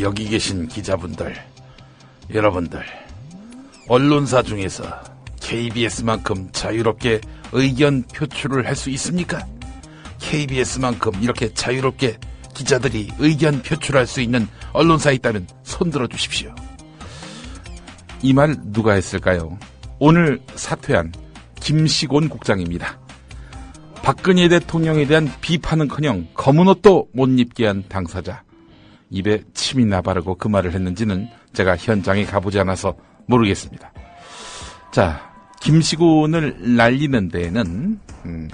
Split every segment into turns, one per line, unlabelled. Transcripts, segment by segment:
여기 계신 기자분들, 여러분들, 언론사 중에서 KBS만큼 자유롭게 의견 표출을 할 수 있습니까? KBS만큼 이렇게 자유롭게 기자들이 의견 표출할 수 있는 언론사 있다면 손들어 주십시오. 이 말 누가 했을까요? 오늘 사퇴한 김시곤 국장입니다. 박근혜 대통령에 대한 비판은커녕 검은 옷도 못 입게 한 당사자. 입에 침이 나바르고 그 말을 했는지는 제가 현장에 가보지 않아서 모르겠습니다. 자, 김시곤을 날리는 데에는,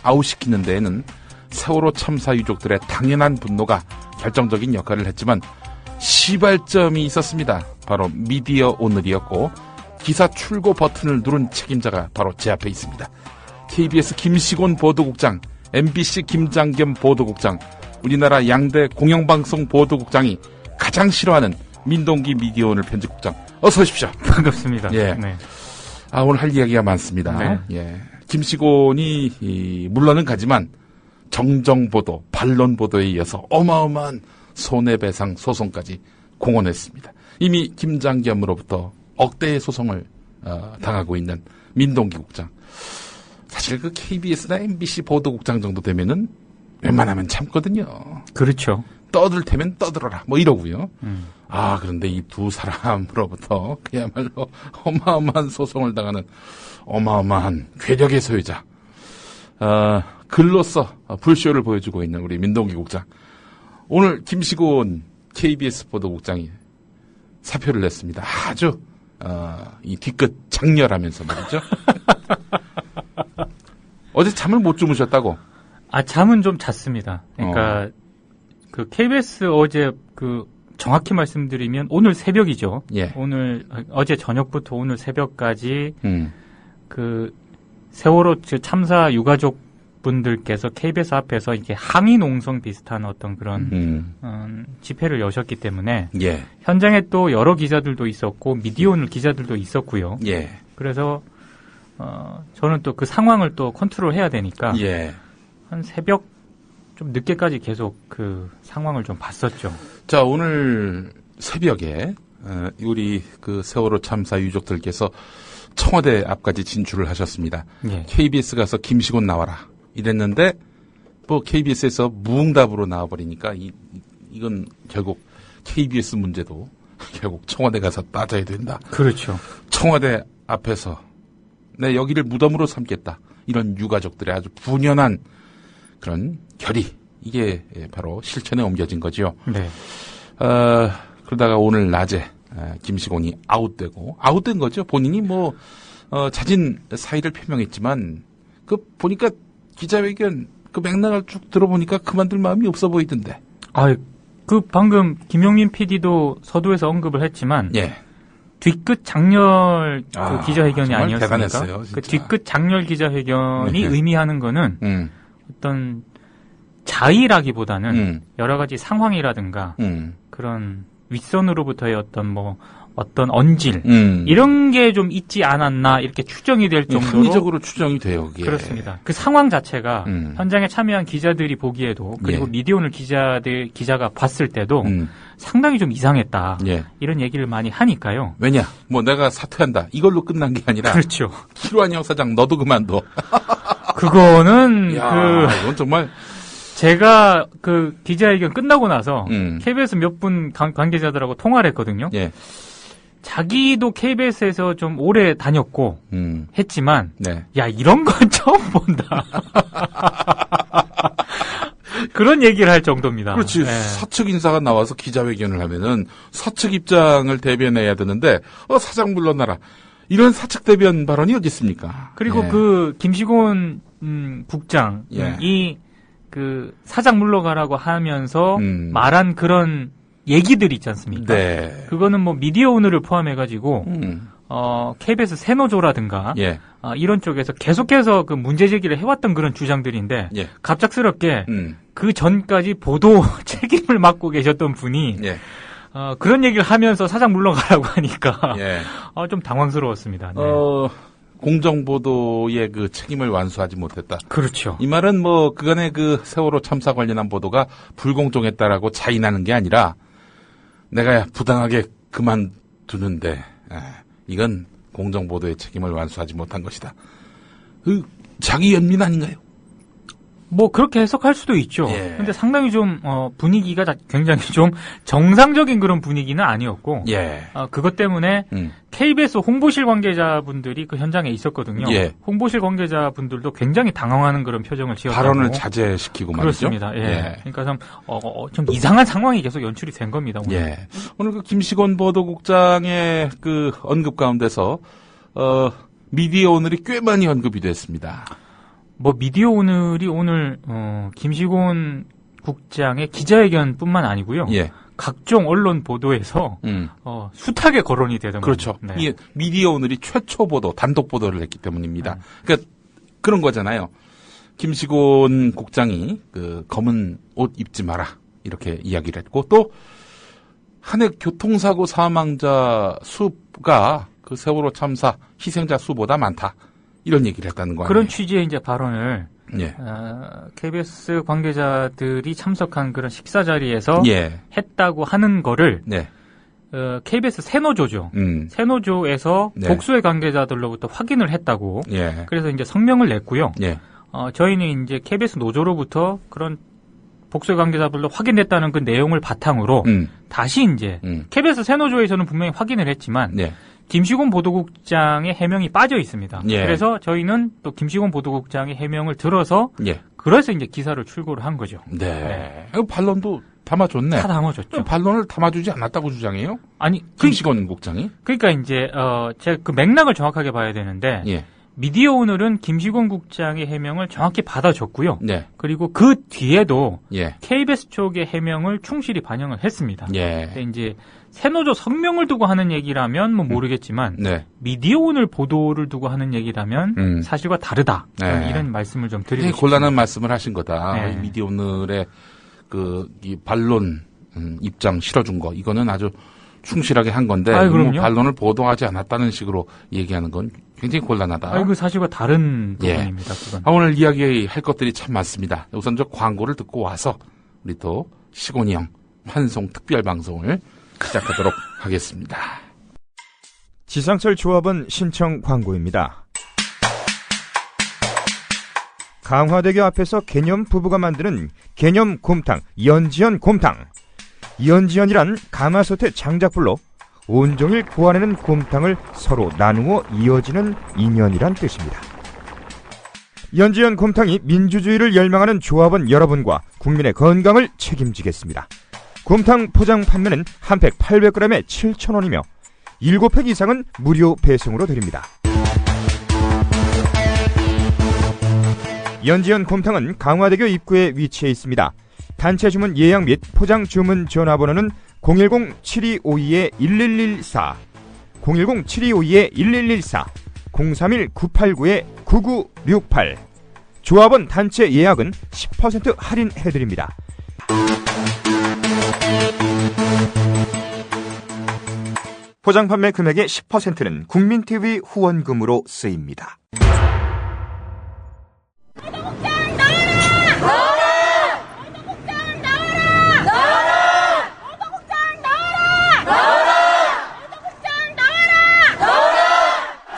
아웃시키는 데에는 세월호 참사 유족들의 당연한 분노가 결정적인 역할을 했지만 시발점이 있었습니다. 바로 미디어 오늘이었고 기사 출고 버튼을 누른 책임자가 바로 제 앞에 있습니다. KBS 김시곤 보도국장, MBC 김장겸 보도국장, 우리나라 양대 공영방송 보도국장이 가장 싫어하는 민동기 미디어 오늘 편집국장, 어서 오십시오.
반갑습니다.
예.
네.
오늘 할 이야기가 많습니다.
네.
예. 김시곤이 물론은 가지만 정정보도, 반론보도에 이어서 어마어마한 손해배상 소송까지 공언했습니다. 이미 김장겸으로부터 억대의 소송을 당하고 있는 민동기 국장. 사실 그 KBS나 MBC 보도국장 정도 되면은 웬만하면 참거든요.
그렇죠.
떠들 테면 떠들어라 뭐 이러고요. 그런데 이 두 사람으로부터 그야말로 어마어마한 소송을 당하는 어마어마한 괴력의 소유자. 글로써 불쇼를 보여주고 있는 우리 민동기 국장. 오늘 김시곤 KBS 보도국장이 사표를 냈습니다. 아주 이 뒤끝 장렬하면서 말이죠. 어제 잠을 못 주무셨다고?
잠은 좀 잤습니다. 그러니까 그 KBS 어제 정확히 말씀드리면 오늘 새벽이죠.
예.
어제 저녁부터 오늘 새벽까지 그 세월호 참사 유가족 분들께서 KBS 앞에서 이렇게 항의 농성 비슷한 어떤 그런 집회를 여셨기 때문에
예.
현장에 또 여러 기자들도 있었고 미디어 오늘 기자들도 있었고요.
예.
그래서 저는 또 그 상황을 또 컨트롤해야 되니까
예.
한 새벽 좀 늦게까지 계속 그 상황을 좀 봤었죠.
자, 오늘 새벽에 우리 그 세월호 참사 유족들께서 청와대 앞까지 진출을 하셨습니다.
예.
KBS 가서 김시곤 나와라 이랬는데 뭐 KBS에서 무응답으로 나와버리니까 이건 결국 KBS 문제도 결국 청와대 가서 따져야 된다.
그렇죠.
청와대 앞에서 내 여기를 무덤으로 삼겠다. 이런 유가족들의 아주 분연한 그런 결의, 이게 바로 실천에 옮겨진 거죠.
네.
그러다가 오늘 낮에 김시곤이 아웃된 거죠. 본인이 자진 사의를 표명했지만 보니까 기자회견 맥락을 쭉 들어보니까 그만둘 마음이 없어 보이던데.
방금 김용민 PD도 서두에서 언급을 했지만
예.
뒤끝 장렬 기자회견이 아니었습니까?
대단했어요, 진짜.
그 뒤끝 장렬 기자회견이
네.
의미하는 거는 어떤 자의라기보다는 여러 가지 상황이라든가 그런 윗선으로부터의 어떤 언질 이런 게 좀 있지 않았나 이렇게 추정이 될 정도로
합리적으로 추정이 돼요. 그게.
그렇습니다. 그 상황 자체가 현장에 참여한 기자들이 보기에도 그리고
예.
미디어오늘 기자가 봤을 때도 상당히 좀 이상했다.
예.
이런 얘기를 많이 하니까요.
왜냐? 내가 사퇴한다. 이걸로 끝난 게 아니라.
그렇죠.
기루한 형사장 너도 그만둬.
그거는
이건 정말
제가 그 기자회견 끝나고 나서 KBS 몇 분 관계자들하고 통화를 했거든요.
예.
자기도 KBS에서 좀 오래 다녔고 했지만
네.
야 이런 건 처음 본다. 그런 얘기를 할 정도입니다.
그렇지.
네.
사측 인사가 나와서 기자회견을 하면은 사측 입장을 대변해야 되는데 사장 물러나라. 이런 사측 대변 발언이 어디 있습니까?
그리고
예.
그 김시곤 국장이
예.
그 사장 물러가라고 하면서 말한 그런 얘기들 있지 않습니까?
네.
그거는 미디어 오늘을 포함해가지고 KBS 세노조라든가
예.
이런 쪽에서 계속해서 그 문제 제기를 해왔던 그런 주장들인데
예.
갑작스럽게 그 전까지 보도 책임을 맡고 계셨던 분이
예.
그런 얘기를 하면서 사장 물러가라고 하니까
예.
좀 당황스러웠습니다. 네.
공정보도의 그 책임을 완수하지 못했다.
그렇죠.
이 말은 그간의 그 세월호 참사 관련한 보도가 불공정했다라고 자인하는 게 아니라 내가 부당하게 그만두는데 이건 공정보도의 책임을 완수하지 못한 것이다. 자기 연민 아닌가요?
뭐 그렇게 해석할 수도 있죠.
예.
근데 상당히 좀 분위기가 굉장히 좀 정상적인 그런 분위기는 아니었고
예.
그것 때문에 KBS 홍보실 관계자분들이 그 현장에 있었거든요.
예.
홍보실 관계자분들도 굉장히 당황하는 그런 표정을 지었다고.
발언을 자제시키고 말이죠.
그렇습니다. 예. 그러니까 좀 이상한 상황이 계속 연출이 된 겁니다. 오늘.
예. 오늘 그 김시곤 보도국장의 그 언급 가운데서 미디어 오늘이 꽤 많이 언급이 됐습니다.
뭐 미디어 오늘이 오늘 김시곤 국장의 기자회견뿐만 아니고요.
예.
각종 언론 보도에서 숱하게 거론이 되던
그렇죠.
네.
이 미디어 오늘이 최초 보도, 단독 보도를 했기 때문입니다. 그러니까 그런 거잖아요. 김시곤 국장이 그 검은 옷 입지 마라 이렇게 이야기를 했고 또 한해 교통사고 사망자 수가 그 세월호 참사 희생자 수보다 많다. 이런 얘기를 했다는 거예요.
그런 취지의 이제 발언을
예.
KBS 관계자들이 참석한 그런 식사 자리에서
예.
했다고 하는 거를
네.
KBS 새노조죠. 새노조에서
네.
복수의 관계자들로부터 확인을 했다고.
예.
그래서 이제 성명을 냈고요.
예.
저희는 이제 KBS 노조로부터 그런 복수의 관계자들로 확인됐다는 그 내용을 바탕으로 다시 이제 KBS 새노조에서는 분명히 확인을 했지만
네.
김시곤 보도국장의 해명이 빠져 있습니다.
예.
그래서 저희는 또 김시곤 보도국장의 해명을 들어서
예.
그래서 이제 기사를 출고를 한 거죠.
네. 반론도 담아줬네.
다 담아줬죠.
반론을 담아주지 않았다고 주장해요?
아니,
김시곤 국장이?
그러니까 이제 제가 그 맥락을 정확하게 봐야 되는데
예.
미디어 오늘은 김시곤 국장의 해명을 정확히 받아줬고요.
네.
그리고 그 뒤에도
예.
KBS 쪽의 해명을 충실히 반영을 했습니다.
예.
근데 이제 새노조 성명을 두고 하는 얘기라면 뭐 모르겠지만
네.
미디어 오늘 보도를 두고 하는 얘기라면 사실과 다르다.
네.
이런 말씀을 좀 드리고 싶습니다.
곤란한 말씀을 하신 거다.
네.
미디어 오늘의 이 반론 입장 실어준 거 이거는 아주 충실하게 한 건데
그럼요.
뭐 반론을 보도하지 않았다는 식으로 얘기하는 건 굉장히 곤란하다.
그 사실과 다른
예.
부분입니다. 그건.
오늘 이야기할 것들이 참 많습니다. 우선 저 광고를 듣고 와서 우리 또 시곤이 형 환송 특별 방송을 시작하도록 하겠습니다.
지상철 조합원 신청 광고입니다. 강화대교 앞에서 개념 부부가 만드는 개념 곰탕 연지연 곰탕. 연지연이란 가마솥의 장작불로 온종일 구워내는 곰탕을 서로 나누어 이어지는 인연이란 뜻입니다. 연지연 곰탕이 민주주의를 열망하는 조합원 여러분과 국민의 건강을 책임지겠습니다. 곰탕 포장 판매는 한 팩 800g에 7,000원이며 7팩 이상은 무료 배송으로 드립니다. 연지연 곰탕은 강화대교 입구에 위치해 있습니다. 단체 주문 예약 및 포장 주문 전화번호는 010-7252-1114, 010-7252-1114, 031-989-9968. 조합원 단체 예약은 10% 할인해드립니다. 포장 판매 금액의 10%는 국민TV 후원금으로 쓰입니다.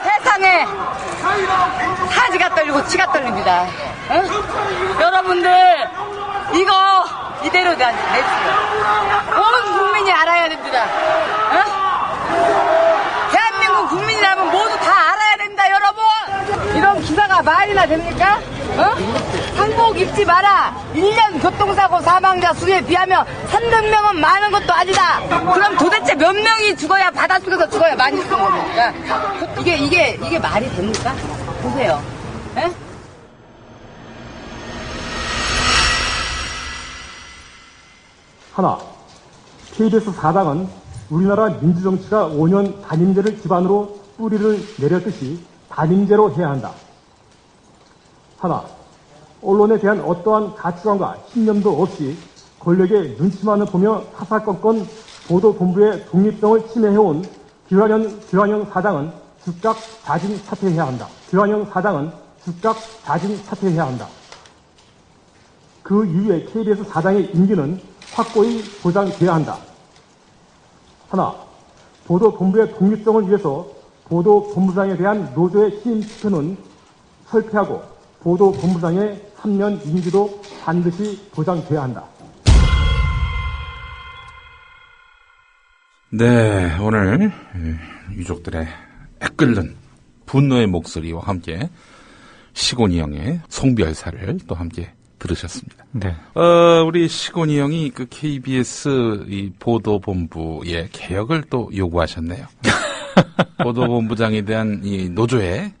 세상에 사지가 떨리고 치가 떨립니다. 여러분들 이거 이대로 내세요. 온 국민이 알아야 됩니다. 대한민국 국민이라면 모두 다 알아야 된다, 여러분. 이런 기사가 말이나 됩니까? 한복 입지 마라. 1년 교통사고 사망자 수에 비하면 300명은 많은 것도 아니다. 그럼 도대체 몇 명이 죽어야 바닷속에서 죽어야 많이 죽는 겁니까? 이게 말이 됩니까? 보세요. 에?
하나, KBS 사당은 우리나라 민주정치가 5년 단임제를 기반으로 뿌리를 내렸듯이 단임제로 해야 한다. 하나, 언론에 대한 어떠한 가치관과 신념도 없이 권력의 눈치만을 보며 사사건건 보도본부의 독립성을 침해해온 규환영 사장은 즉각 자진 사퇴해야 한다. 규환영 사장은 즉각 자진 사퇴해야 한다. 그 이후에 KBS 사장의 임기는 확고히 보장돼야 한다. 하나, 보도본부의 독립성을 위해서 보도본부장에 대한 노조의 신임 투표는 철폐하고 보도본부장의 3년 임기도 반드시 보장돼야 한다.
네, 오늘 유족들의 애끓는 분노의 목소리와 함께 시곤이 형의 송별사를 또 함께 들으셨습니다.
네.
우리 시곤이 형이 그 KBS 이 보도본부의 개혁을 또 요구하셨네요. 보도본부장에 대한 이 노조의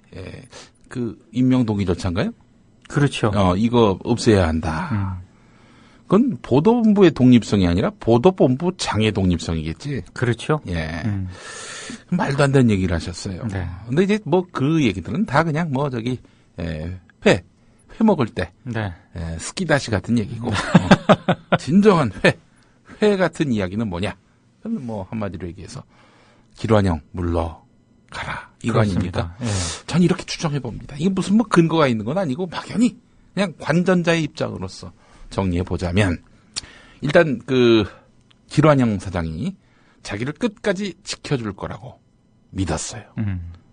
그 임명 동의 절차인가요?
그렇죠.
이거 없애야 한다. 그건 보도본부의 독립성이 아니라 보도본부장의 독립성이겠지.
그렇죠.
예. 말도 안 되는 얘기를 하셨어요.
네.
근데 이제 뭐 그 얘기들은 다 그냥 뭐 저기 회 먹을 때
네.
스키다시 같은 얘기고 진정한 회 같은 이야기는 뭐냐? 그건 뭐 한마디로 얘기해서 기관형 물러가라 이거 아닙니까?
예.
전 이렇게 추정해 봅니다. 이게 무슨 뭐 근거가 있는 건 아니고 막연히 그냥 관전자의 입장으로서 정리해 보자면 일단 그 기관형 사장이 자기를 끝까지 지켜줄 거라고 믿었어요.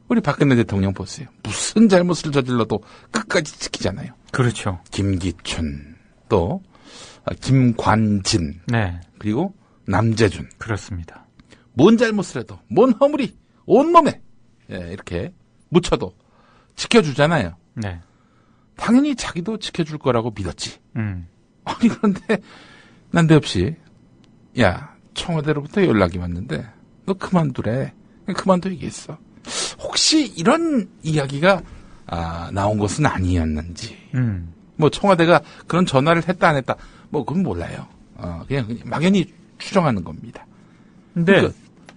우리 박근혜 대통령 보세요. 무슨 잘못을 저질러도 끝까지 지키잖아요.
그렇죠.
김기춘, 또 김관진,
네.
그리고 남재준.
그렇습니다.
뭔 잘못을 해도, 뭔 허물이 온몸에 이렇게 묻혀도 지켜주잖아요.
네.
당연히 자기도 지켜줄 거라고 믿었지. 아니 그런데 난데없이 야 청와대로부터 연락이 왔는데 너 그만두래. 그만둬 얘기했어. 혹시 이런 이야기가 나온 것은 아니었는지. 뭐 청와대가 그런 전화를 했다 안 했다. 뭐 그건 몰라요. 그냥 막연히 추정하는 겁니다.
근데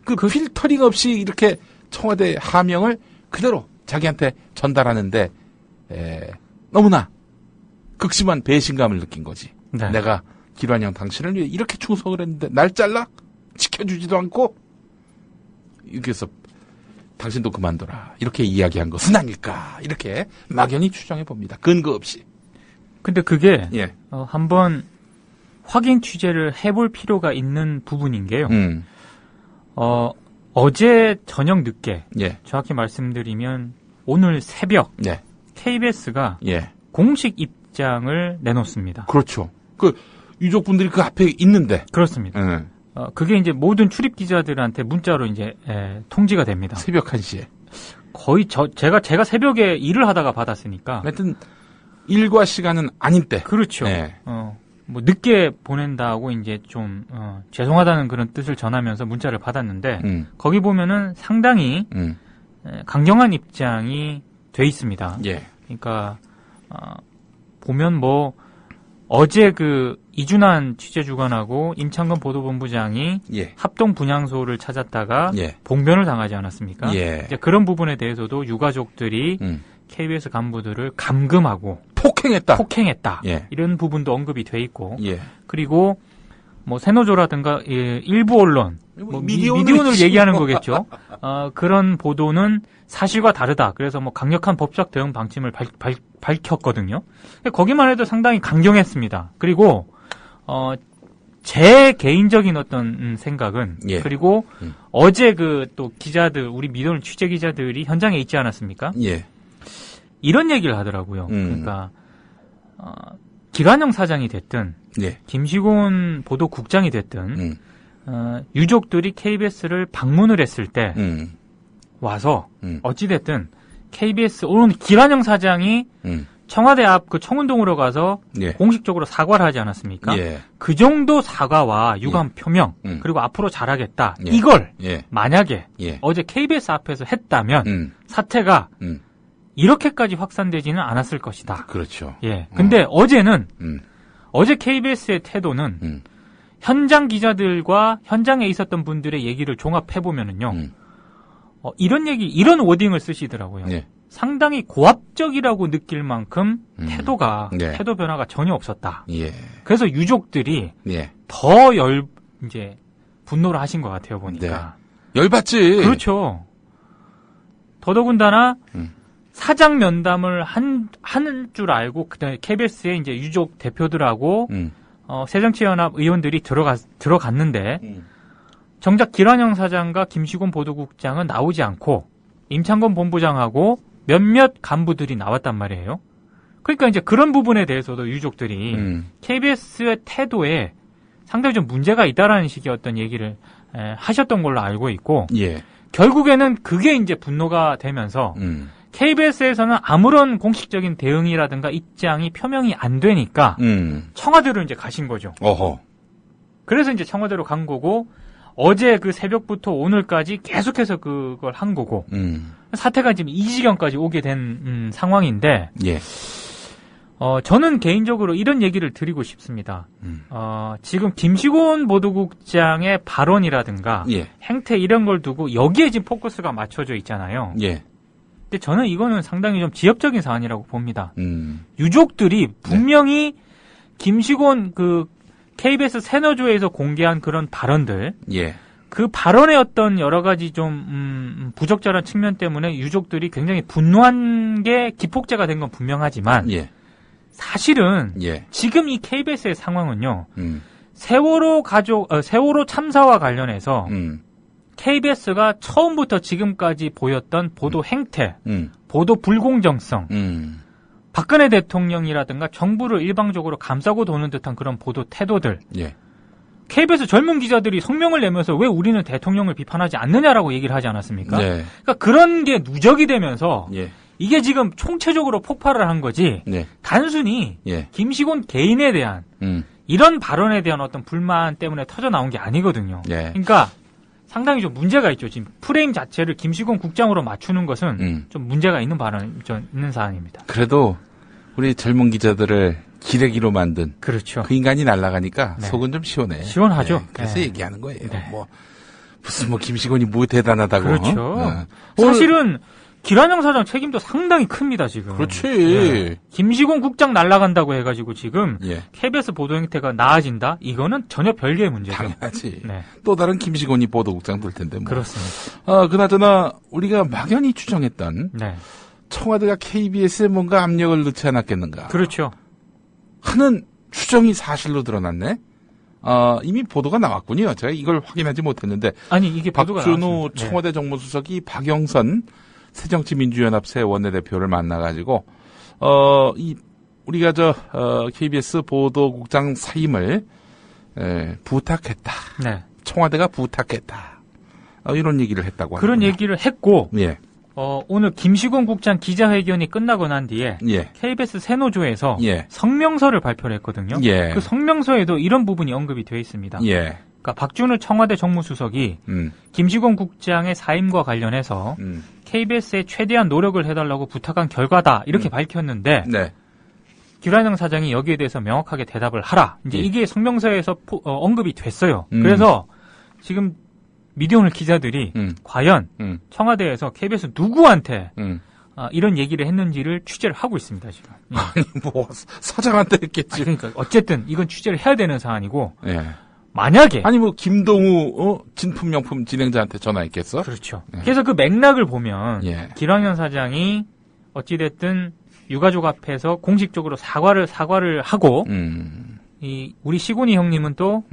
그 필터링 없이 이렇게 청와대 하명을 그대로 자기한테 전달하는데 너무나 극심한 배신감을 느낀 거지.
네.
내가 기관형 당신을 위해 이렇게 충성을 했는데 날 잘라? 지켜주지도 않고? 이렇게 해서 당신도 그만둬라. 이렇게 이야기한 것은 아닐까. 이렇게 막연히 추정해 봅니다. 근거 없이.
근데 그게
예.
한번 확인 취재를 해볼 필요가 있는 부분인 게요. 어제 저녁 늦게
예.
정확히 말씀드리면 오늘 새벽
예.
KBS가
예.
공식 입장을 내놓습니다.
그렇죠. 그 유족분들이 그 앞에 있는데.
그렇습니다. 그게 이제 모든 출입 기자들한테 문자로 이제 통지가 됩니다.
새벽 1시에.
거의 제가 새벽에 일을 하다가 받았으니까.
하여튼 일과 시간은 아닌 때.
그렇죠.
네.
뭐 늦게 보낸다고 이제 좀 죄송하다는 그런 뜻을 전하면서 문자를 받았는데 거기 보면은 상당히 강경한 입장이 돼 있습니다.
예.
그러니까 보면 뭐 어제 그 이준환 취재주간하고 임창건 보도본부장이
예.
합동 분향소를 찾았다가
예.
봉변을 당하지 않았습니까?
예.
이제 그런 부분에 대해서도 유가족들이 KBS 간부들을 감금하고 폭행했다.
예.
이런 부분도 언급이 돼 있고
예.
그리고 뭐 새노조라든가 일부 언론 뭐 미디어를 얘기하는 거겠죠. 그런 보도는 사실과 다르다. 그래서 뭐 강력한 법적 대응 방침을 밝혔거든요. 거기만 해도 상당히 강경했습니다. 그리고 제 개인적인 어떤 생각은
예.
그리고 어제 그 또 기자들 우리 미디어 취재 기자들이 현장에 있지 않았습니까?
예.
이런 얘기를 하더라고요. 그러니까 기관형 사장이 됐든
예.
김시곤 보도국장이 됐든 유족들이 KBS를 방문을 했을 때 와서 어찌됐든 KBS 오늘 기관형 사장이 청와대 앞 그 청운동으로 가서
예.
공식적으로 사과를 하지 않았습니까?
예.
그 정도 사과와 유감 표명 그리고 앞으로 잘하겠다.
예.
이걸
예.
만약에
예.
어제 KBS 앞에서 했다면 사태가
음.
이렇게까지 확산되지는 않았을 것이다.
그렇죠.
예. 근데 어제 KBS의 태도는 현장 기자들과 현장에 있었던 분들의 얘기를 종합해 보면은요. 이런 워딩을 쓰시더라고요.
예.
상당히 고압적이라고 느낄 만큼
예.
태도 변화가 전혀 없었다.
예.
그래서 유족들이
예.
더 이제 분노를 하신 것 같아요, 보니까.
네. 열받지.
그렇죠. 더더군다나 사장 면담을 한 줄 알고 그다음에 KBS에 이제 유족 대표들하고 새정치연합 의원들이 들어갔는데 정작 기란영 사장과 김시곤 보도국장은 나오지 않고 임창건 본부장하고 몇몇 간부들이 나왔단 말이에요. 그러니까 이제 그런 부분에 대해서도 유족들이 KBS의 태도에 상당히 좀 문제가 있다라는 식의 어떤 얘기를 하셨던 걸로 알고 있고,
예.
결국에는 그게 이제 분노가 되면서 KBS에서는 아무런 공식적인 대응이라든가 입장이 표명이 안 되니까 청와대로 이제 가신 거죠.
어허.
그래서 이제 청와대로 간 거고, 어제 그 새벽부터 오늘까지 계속해서 그걸 한 거고, 사태가 지금 이 지경까지 오게 된 상황인데,
예.
저는 개인적으로 이런 얘기를 드리고 싶습니다. 지금 김시곤 보도국장의 발언이라든가
예.
행태 이런 걸 두고 여기에 지금 포커스가 맞춰져 있잖아요.
예.
근데 저는 이거는 상당히 좀 지엽적인 사안이라고 봅니다. 유족들이 분명히 김시곤 그 KBS 새노조에서 공개한 그런 발언들,
예.
그 발언의 어떤 여러 가지 좀 부적절한 측면 때문에 유족들이 굉장히 분노한 게 기폭제가 된 건 분명하지만,
예.
사실은
예.
지금 이 KBS의 상황은요. 세월호 세월호 참사와 관련해서 KBS가 처음부터 지금까지 보였던 보도 행태, 보도 불공정성, 박근혜 대통령이라든가 정부를 일방적으로 감싸고 도는 듯한 그런 보도 태도들.
예.
KBS 젊은 기자들이 성명을 내면서 왜 우리는 대통령을 비판하지 않느냐라고 얘기를 하지 않았습니까?
네.
그러니까 그런 게 누적이 되면서
예.
이게 지금 총체적으로 폭발을 한 거지.
네.
단순히
예.
김시곤 개인에 대한 이런 발언에 대한 어떤 불만 때문에 터져 나온 게 아니거든요.
예.
그러니까 상당히 좀 문제가 있죠. 지금 프레임 자체를 김시곤 국장으로 맞추는 것은 좀 문제가 있는 있는 사안입니다.
그래도 우리 젊은 기자들을 기레기로 만든
그렇죠.
그 인간이 날아가니까
네.
속은 좀 시원해.
시원하죠.
네. 그래서
네.
얘기하는 거예요.
네.
무슨 김시곤이 뭐 대단하다고.
그렇죠. 사실은 기란영 사장 책임도 상당히 큽니다, 지금.
그렇지.
네. 김시곤 국장 날아간다고 해가지고 지금
예.
KBS 보도 행태가 나아진다? 이거는 전혀 별개의 문제죠.
당연하지.
네.
또 다른 김시곤이 보도국장 될 텐데 뭐.
그렇습니다.
그나저나 우리가 막연히 추정했던
네.
청와대가 KBS에 뭔가 압력을 넣지 않았겠는가
그렇죠.
하는 추정이 사실로 드러났네. 이미 보도가 나왔군요. 제가 이걸 확인하지 못했는데.
아니, 이게 보도가
박준우
나왔습니다.
청와대 정무수석이 박영선 새정치민주연합회 원내대표를 만나가지고, 우리가 KBS 보도국장 사임을, 부탁했다.
네.
청와대가 부탁했다. 이런 얘기를 했다고 합니다.
그런 얘기를 했고,
예.
오늘 김시곤 국장 기자회견이 끝나고 난 뒤에
예.
KBS 새노조에서
예.
성명서를 발표를 했거든요.
예.
그 성명서에도 이런 부분이 언급이 되어 있습니다.
예.
그러니까 박준우 청와대 정무수석이 김시곤 국장의 사임과 관련해서 KBS에 최대한 노력을 해달라고 부탁한 결과다 이렇게 밝혔는데
네.
기란영 사장이 여기에 대해서 명확하게 대답을 하라. 이제
예.
이게 성명서에서 언급이 됐어요. 그래서 지금 미디어오늘 기자들이 과연 청와대에서 KBS 누구한테 이런 얘기를 했는지를 취재를 하고 있습니다, 지금.
아니, 뭐, 사장한테 했겠지.
그러니까 어쨌든 이건 취재를 해야 되는 사안이고,
예.
만약에.
아니, 뭐, 김동우, 진품명품 진행자한테 전화했겠어?
그렇죠.
예.
그래서 그 맥락을 보면,
예.
기란영 사장이 어찌됐든 유가족 앞에서 공식적으로 사과를 하고, 우리 시곤이 형님은 또,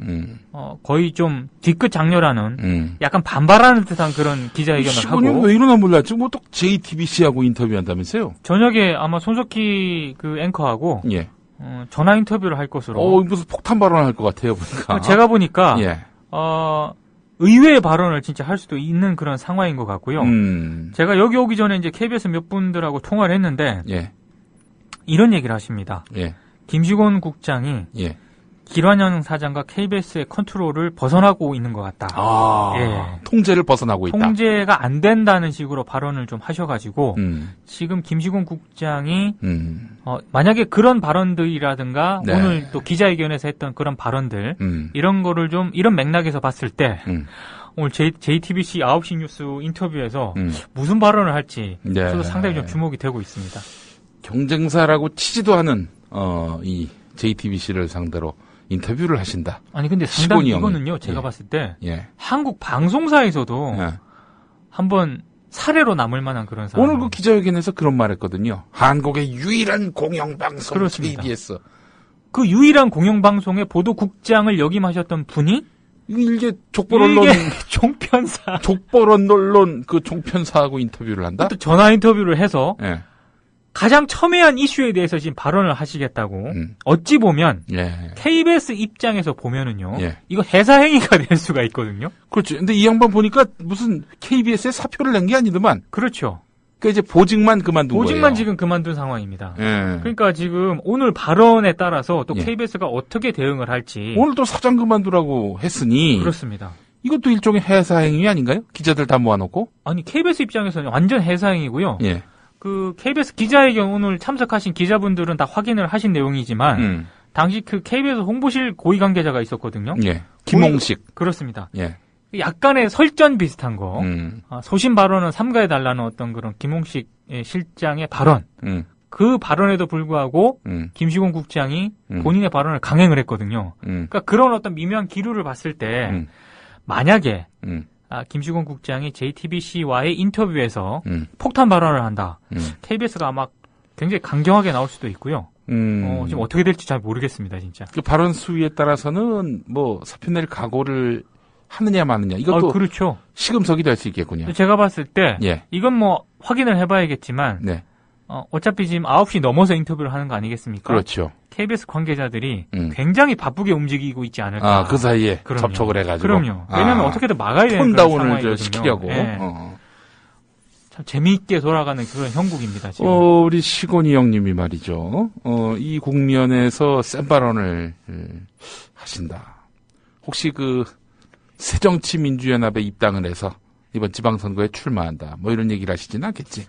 거의 좀 뒤끝 장렬하는, 약간 반발하는 듯한 그런 기자회견을
시곤이
하고.
왜 이러나 몰랐지? 뭐 또 JTBC하고 인터뷰한다면서요?
저녁에 아마 손석희 그 앵커하고,
예.
전화 인터뷰를 할 것으로.
무슨 폭탄 발언할 것 같아요, 보니까.
제가 보니까,
예.
의외의 발언을 진짜 할 수도 있는 그런 상황인 것 같고요. 제가 여기 오기 전에 이제 KBS 몇 분들하고 통화를 했는데,
예.
이런 얘기를 하십니다.
예.
김시곤 국장이
예.
기란영 사장과 KBS의 컨트롤을 벗어나고 있는 것 같다. 예.
통제를 벗어나고 있다.
통제가 안 된다는 식으로 발언을 좀 하셔가지고 지금 김시곤 국장이 만약에 그런 발언들이라든가
네.
오늘 또 기자회견에서 했던 그런 발언들 이런 거를 좀 이런 맥락에서 봤을 때 오늘 JTBC 9시 뉴스 인터뷰에서 무슨 발언을 할지
네.
저도 상당히 좀 주목이 되고 있습니다.
경쟁사라고 치지도 않은 이 JTBC를 상대로 인터뷰를 하신다.
아니 근데 상당히
시곤이
이거는요
형님.
제가
예.
봤을 때
예.
한국 방송사에서도
예.
한번 사례로 남을 만한 그런 상황.
오늘 그 기자회견에서 그런 말 했거든요. 한국의 유일한 공영방송
그렇습니다.
KBS.
그 유일한 공영방송의 보도국장을 역임하셨던 분이
이게 족벌 언론,
이게 종편사.
족벌 언론 그 종편사하고 인터뷰를 한다?
또 전화 인터뷰를 해서
예.
가장 첨예한 이슈에 대해서 지금 발언을 하시겠다고. 어찌 보면
예.
KBS 입장에서 보면은요.
예.
이거 해사행위가 될 수가 있거든요.
그렇죠. 근데 이 양반 보니까 무슨 KBS에 사표를 낸 게 아니더만.
그렇죠.
그러니까 이제 보직만 그만둔 거예요.
보직만 지금 그만둔 상황입니다.
예.
그러니까 지금 오늘 발언에 따라서 또
예.
KBS가 어떻게 대응을 할지.
오늘 또 사장 그만두라고 했으니.
그렇습니다.
이것도 일종의 해사 행위 아닌가요? 기자들 다 모아놓고.
아니 KBS 입장에서는 완전 해사행위고요.
예.
그 KBS 기자회견 오늘 참석하신 기자분들은 다 확인을 하신 내용이지만 당시 그 KBS 홍보실 고위 관계자가 있었거든요.
예. 김홍식.
그렇습니다.
예.
약간의 설전 비슷한 거. 소신 발언은 삼가해달라는 어떤 그런 김홍식 실장의 발언. 그 발언에도 불구하고 김시곤 국장이 본인의 발언을 강행을 했거든요. 그러니까 그런 어떤 미묘한 기류를 봤을 때 만약에 김시곤 국장이 JTBC와의 인터뷰에서 폭탄 발언을 한다. KBS가 아마 굉장히 강경하게 나올 수도 있고요. 지금 어떻게 될지 잘 모르겠습니다, 진짜.
그 발언 수위에 따라서는 뭐 사표 낼 각오를 하느냐 마느냐 이것도
그렇죠.
시금석이 될 수 있겠군요.
제가 봤을 때
예.
이건 뭐 확인을 해봐야겠지만
네.
어차피 지금 9시 넘어서 인터뷰를 하는 거 아니겠습니까?
그렇죠.
KBS 관계자들이 굉장히 바쁘게 움직이고 있지 않을까.
아, 그 사이에
그럼요.
접촉을 해가지고.
그럼요. 왜냐하면 어떻게든 막아야 되는 그런
톤다운을
상황이거든요.
시키려고.
네. 참 재미있게 돌아가는 그런 형국입니다. 지금.
우리 시곤이 형님이 말이죠. 이 국면에서 센 발언을 하신다. 혹시 그 새정치민주연합에 입당을 해서 이번 지방선거에 출마한다. 뭐 이런 얘기를 하시진 않겠지.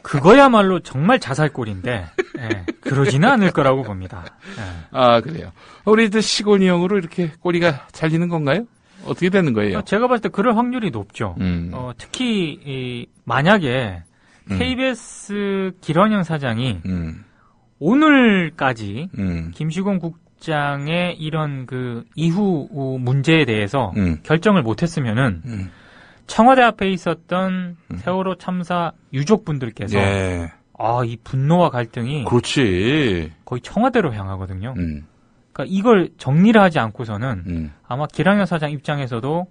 그거야말로 정말 자살골인데 예, 그러지는 않을 거라고 봅니다. 예.
아, 그래요. 우리 시곤이 형으로 이렇게 꼬리가 잘리는 건가요? 어떻게 되는 거예요?
제가 봤을 때 그럴 확률이 높죠. 특히 만약에 KBS 길원영 사장이 오늘까지 김시곤 국장의 이런 그 이후 문제에 대해서 결정을 못했으면은 청와대 앞에 있었던 세월호 참사 유족분들께서
예.
이 분노와 갈등이
그렇지.
거의 청와대로 향하거든요. 그러니까 이걸 정리를 하지 않고서는 아마 기랑현 사장 입장에서도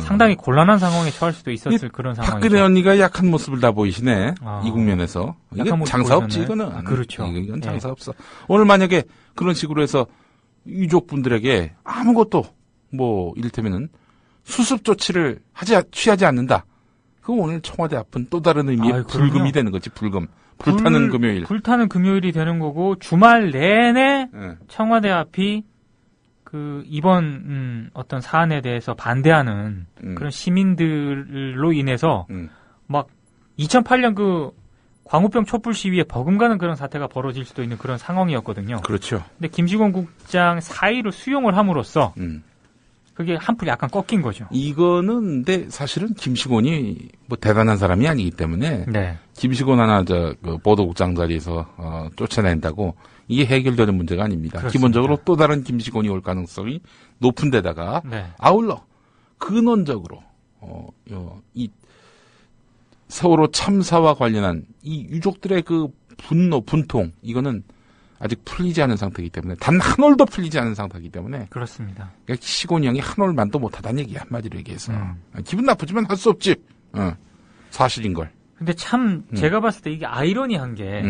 상당히 곤란한 상황에 처할 수도 있었을 그런 상황이죠.
박근혜 언니가 약한 모습을 다 보이시네. 이 국면에서. 이건 장사 없지,
보이셨나요?
이거는.
그렇죠.
이건 장사 없어. 오늘 만약에 그런 식으로 해서 유족분들에게 아무것도 뭐 이를테면은 수습 조치를 취하지 않는다. 그럼 오늘 청와대 앞은 또 다른 의미의 불금이 되는 거지, 불금. 불타는 금요일.
불타는 금요일이 되는 거고, 주말 내내 청와대 앞이 이번 어떤 사안에 대해서 반대하는 그런 시민들로 인해서 막 2008년 광우병 촛불 시위에 버금가는 그런 사태가 벌어질 수도 있는 그런 상황이었거든요.
그렇죠.
근데 김시곤 국장 사의를 수용을 함으로써 그게 한풀 약간 꺾인 거죠.
이거는 근데 사실은 김시곤이 뭐 대단한 사람이 아니기 때문에 김시곤 하나 보도국장 자리에서 쫓아낸다고 이게 해결되는 문제가 아닙니다.
그렇습니다.
기본적으로 또 다른 김시곤이 올 가능성이 높은 데다가 아울러 근원적으로 이 세월호 참사와 관련한 이 유족들의 그 분노, 분통 이거는 아직 풀리지 않은 상태이기 때문에 단 한 올도 풀리지 않은 상태이기 때문에
그렇습니다.
그러니까 시곤이 형이 한 올만도 못하다는 얘기 한마디로 얘기해서 기분 나쁘지만 할 수 없지. 사실인 걸.
근데 참 제가 봤을 때 이게 아이러니한 게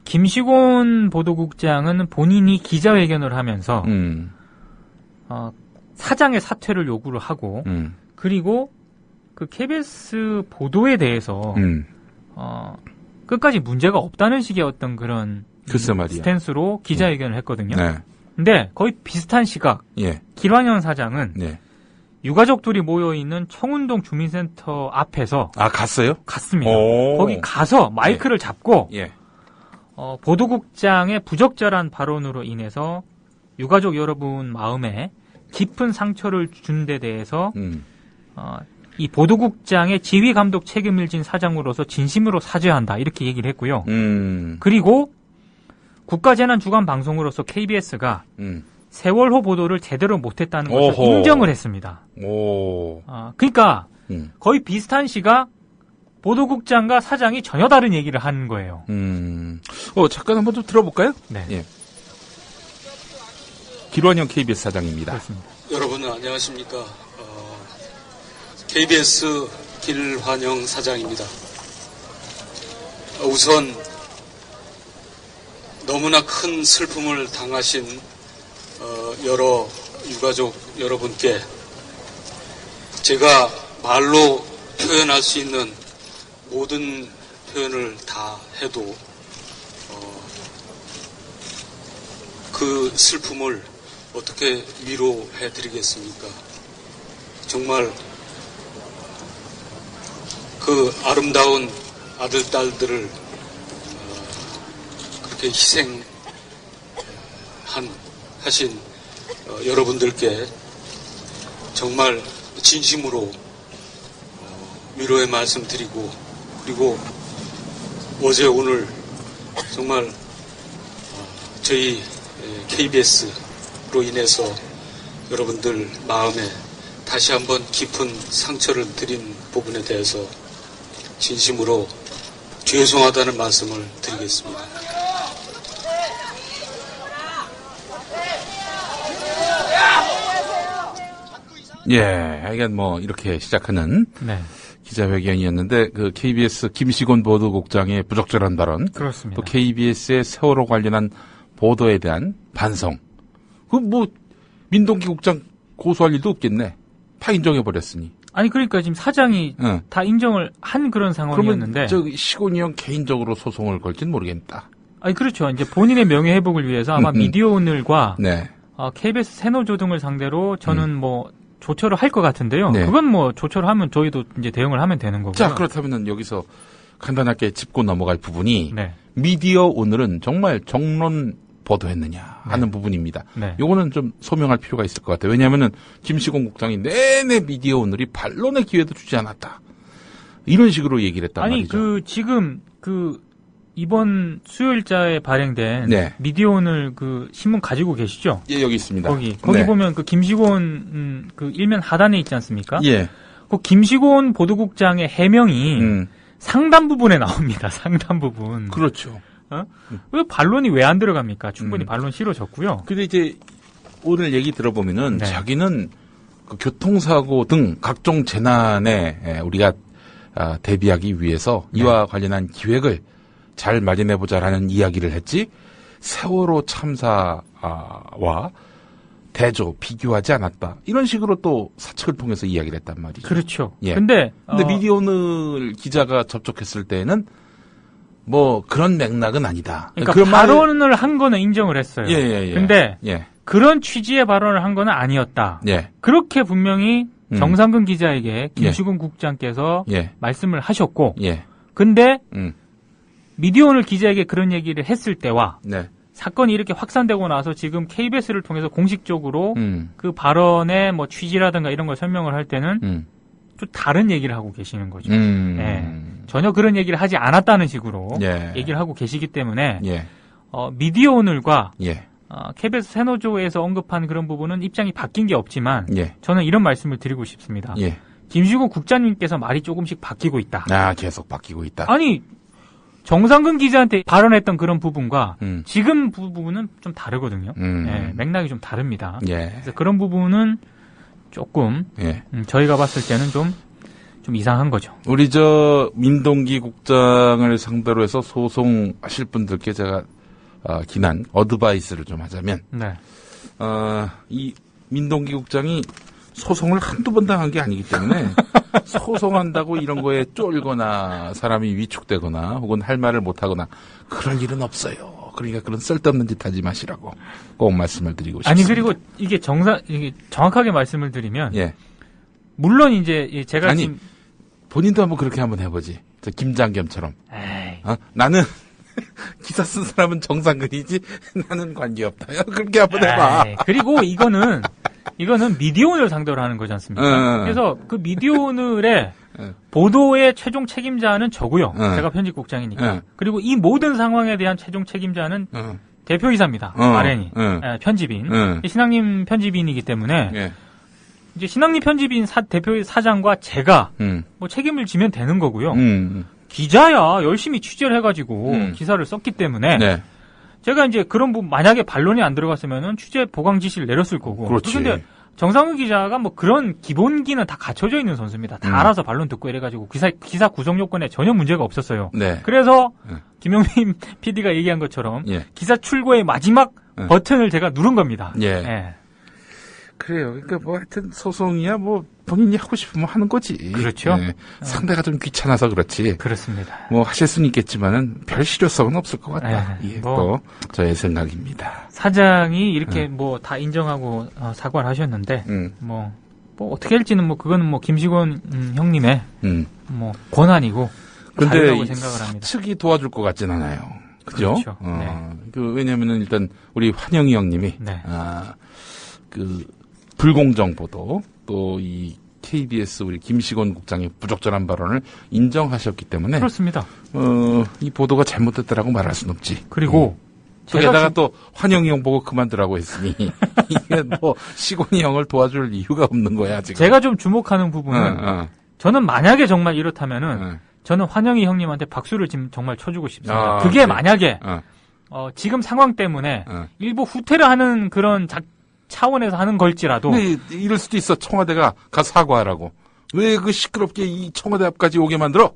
김시곤 보도국장은 본인이 기자회견을 하면서 사장의 사퇴를 요구를 하고 그리고 그 KBS 보도에 대해서 끝까지 문제가 없다는 식의 어떤 그런 스탠스로 기자회견을 했거든요. 근데 거의 비슷한 시각 길환현 사장은 유가족들이 모여있는 청운동 주민센터 앞에서
갔어요?
갔습니다. 거기 가서 마이크를 잡고 보도국장의 부적절한 발언으로 인해서 유가족 여러분 마음에 깊은 상처를 준 데 대해서 이 보도국장의 지휘 감독 책임을 진 사장으로서 진심으로 사죄한다 이렇게 얘기를 했고요. 그리고 국가재난주간방송으로서 KBS가 세월호 보도를 제대로 못했다는 것을 인정을 했습니다. 그러니까 거의 비슷한 시각 보도국장과 사장이 전혀 다른 얘기를 하는 거예요.
잠깐 한번 좀 들어볼까요?
네.
예. 길환영 KBS 사장입니다.
그렇습니다.
여러분 안녕하십니까? KBS 길환영 사장입니다. 우선 너무나 큰 슬픔을 당하신 여러 유가족 여러분께 제가 말로 표현할 수 있는 모든 표현을 다 해도 그 슬픔을 어떻게 위로해 드리겠습니까? 정말 그 아름다운 아들, 딸들을 그렇게 하신 여러분들께 정말 진심으로 위로의 말씀 드리고, 그리고 어제 오늘 정말 저희 KBS로 인해서 여러분들 마음에 다시 한번 깊은 상처를 드린 부분에 대해서 진심으로 죄송하다는 말씀을 드리겠습니다.
예, 하여간 뭐 이렇게 시작하는
네.
기자회견이었는데 그 KBS 김시곤 보도국장의 부적절한 발언,
그렇습니다.
또 KBS의 세월호 관련한 보도에 대한 반성. 그 뭐 민동기 국장 고소할 일도 없겠네. 다 인정해 버렸으니.
아니 그러니까 지금 사장이
응.
다 인정을 한 그런 상황이었는데.
그러면 저 시곤이 형 개인적으로 소송을 걸진 모르겠다.
아니 그렇죠. 이제 본인의 명예 회복을 위해서 아마 미디어오늘과
네.
KBS 새노조 등을 상대로 저는 뭐 조처를 할 것 같은데요.
네.
그건 뭐 조처를 하면 저희도 이제 대응을 하면 되는 거고요.
자, 그렇다면은 여기서 간단하게 짚고 넘어갈 부분이
네.
미디어 오늘은 정말 정론 보도했느냐 하는 부분입니다.
네.
요거는 좀 소명할 필요가 있을 것 같아요. 왜냐하면은 김시곤 국장이 내내 미디어 오늘이 반론의 기회도 주지 않았다. 이런 식으로 얘기를 했단
아니
말이죠.
지금 이번 수요일자에 발행된
네.
미디어오늘 그 신문 가지고 계시죠?
예, 여기 있습니다.
거기
네.
보면 그 김시곤 그 일면 하단에 있지 않습니까?
예.
그 김시곤 보도국장의 해명이 상당 부분에 나옵니다. 상당 부분.
그렇죠.
왜 반론이 왜 안 들어갑니까? 충분히 반론 싫어졌고요.
근데 이제 오늘 얘기 들어보면은
네.
자기는 그 교통사고 등 각종 재난에 우리가 대비하기 위해서 이와 관련한 기획을 잘 마련해보자라는 이야기를 했지 세월호 참사와 대조 비교하지 않았다. 이런 식으로 또 사측을 통해서 이야기를 했단 말이죠.
그렇죠.
예.
근데
미디어오늘 기자가 접촉했을 때는 뭐 그런 맥락은 아니다.
그러니까
그런
발언을 한 거는 인정을 했어요.
예.
근데
예.
그런 취지의 발언을 한 거는 아니었다.
예.
그렇게 분명히 정상근 기자에게 김시곤 국장께서
예.
말씀을 하셨고,
예.
근데 미디어오늘 기자에게 그런 얘기를 했을 때와
네.
사건이 이렇게 확산되고 나서 지금 KBS를 통해서 공식적으로 그 발언의 뭐 취지라든가 이런 걸 설명을 할 때는 좀 다른 얘기를 하고 계시는 거죠. 예. 전혀 그런 얘기를 하지 않았다는 식으로
예.
얘기를 하고 계시기 때문에
예.
미디어오늘과
예.
KBS 새노조에서 언급한 그런 부분은 입장이 바뀐 게 없지만
예.
저는 이런 말씀을 드리고 싶습니다.
예.
김시곤 국장님께서 말이 조금씩 바뀌고 있다.
계속 바뀌고 있다.
아니 정상근 기자한테 발언했던 그런 부분과 지금 부분은 좀 다르거든요. 예, 맥락이 좀 다릅니다.
예.
그래서 그런 부분은 조금
예.
저희가 봤을 때는 좀 이상한 거죠.
우리 민동기 국장을 상대로 해서 소송하실 분들께 제가 기난 어드바이스를 좀 하자면
네.
이 민동기 국장이 소송을 한두 번 당한 게 아니기 때문에 소송한다고 이런 거에 쫄거나 사람이 위축되거나 혹은 할 말을 못하거나 그럴 일은 없어요. 그러니까 그런 쓸데없는 짓 하지 마시라고 꼭 말씀을 드리고 싶습니다.
아니 그리고 이게 정확하게 말씀을 드리면
예.
물론 이제 제가 지금
본인도 한번 그렇게 한번 해보지. 저 김장겸처럼.
에이.
나는 기사 쓴 사람은 정상근이지 나는 관계없다. 그렇게 한번 해봐.
그리고 이거는 미디어오늘 상대로 하는 거지 않습니까? 그래서 그 미디어오늘의 보도의 최종 책임자는 저고요. 제가 편집국장이니까. 그리고 이 모든 상황에 대한 최종 책임자는 대표이사입니다. RN이. 편집인. 신학님 편집인이기 때문에 이제 신학님 편집인 대표 사장과 제가 뭐 책임을 지면 되는 거고요. 기자야 열심히 취재를 해가지고 기사를 썼기 때문에 제가 이제 그런 부분 만약에 반론이 안 들어갔으면은 취재 보강 지시를 내렸을 거고.
그렇지.
근데 정상훈 기자가 뭐 그런 기본기는 다 갖춰져 있는 선수입니다. 다 알아서 반론 듣고 이래가지고 기사 구성 요건에 전혀 문제가 없었어요.
네.
그래서 김용민 PD가 얘기한 것처럼
예.
기사 출고의 마지막 버튼을 제가 누른 겁니다.
예.
예.
그래요. 그러니까 뭐 하여튼 소송이야 뭐 본인이 하고 싶으면 하는 거지.
그렇죠.
예. 상대가 좀 귀찮아서 그렇지.
그렇습니다.
뭐 하실 수는 있겠지만은 별 실효성은 없을 것 같다.
예.
이게
뭐
또 저의 생각입니다.
사장이 이렇게 뭐 다 인정하고 사과를 하셨는데 뭐 어떻게 할지는 뭐 그거는 뭐 김시곤 형님의 뭐 권한이고 자유라고 생각을 합니다.
측이 도와줄 것 같진 않아요. 그죠?
그렇죠. 네.
왜냐면은 일단 우리 환영희 형님이
네.
그 불공정 보도 또 이 KBS 우리 김시곤 국장의 부적절한 발언을 인정하셨기 때문에
그렇습니다.
이 보도가 잘못됐다라고 말할 수는 없지.
그리고
게다가 또 환영이 형 보고 그만두라고 했으니 이게 뭐 시곤이 형을 도와줄 이유가 없는 거야 지금.
제가 좀 주목하는 부분은 저는 만약에 정말 이렇다면은 저는 환영이 형님한테 박수를 지금 정말 쳐주고 싶습니다. 그게
그래.
만약에 지금 상황 때문에 일부 후퇴를 하는 그런 차원에서 하는 걸지라도.
근데 이럴 수도 있어. 청와대가 가서 사과하라고. 왜 그 시끄럽게 이 청와대 앞까지 오게 만들어?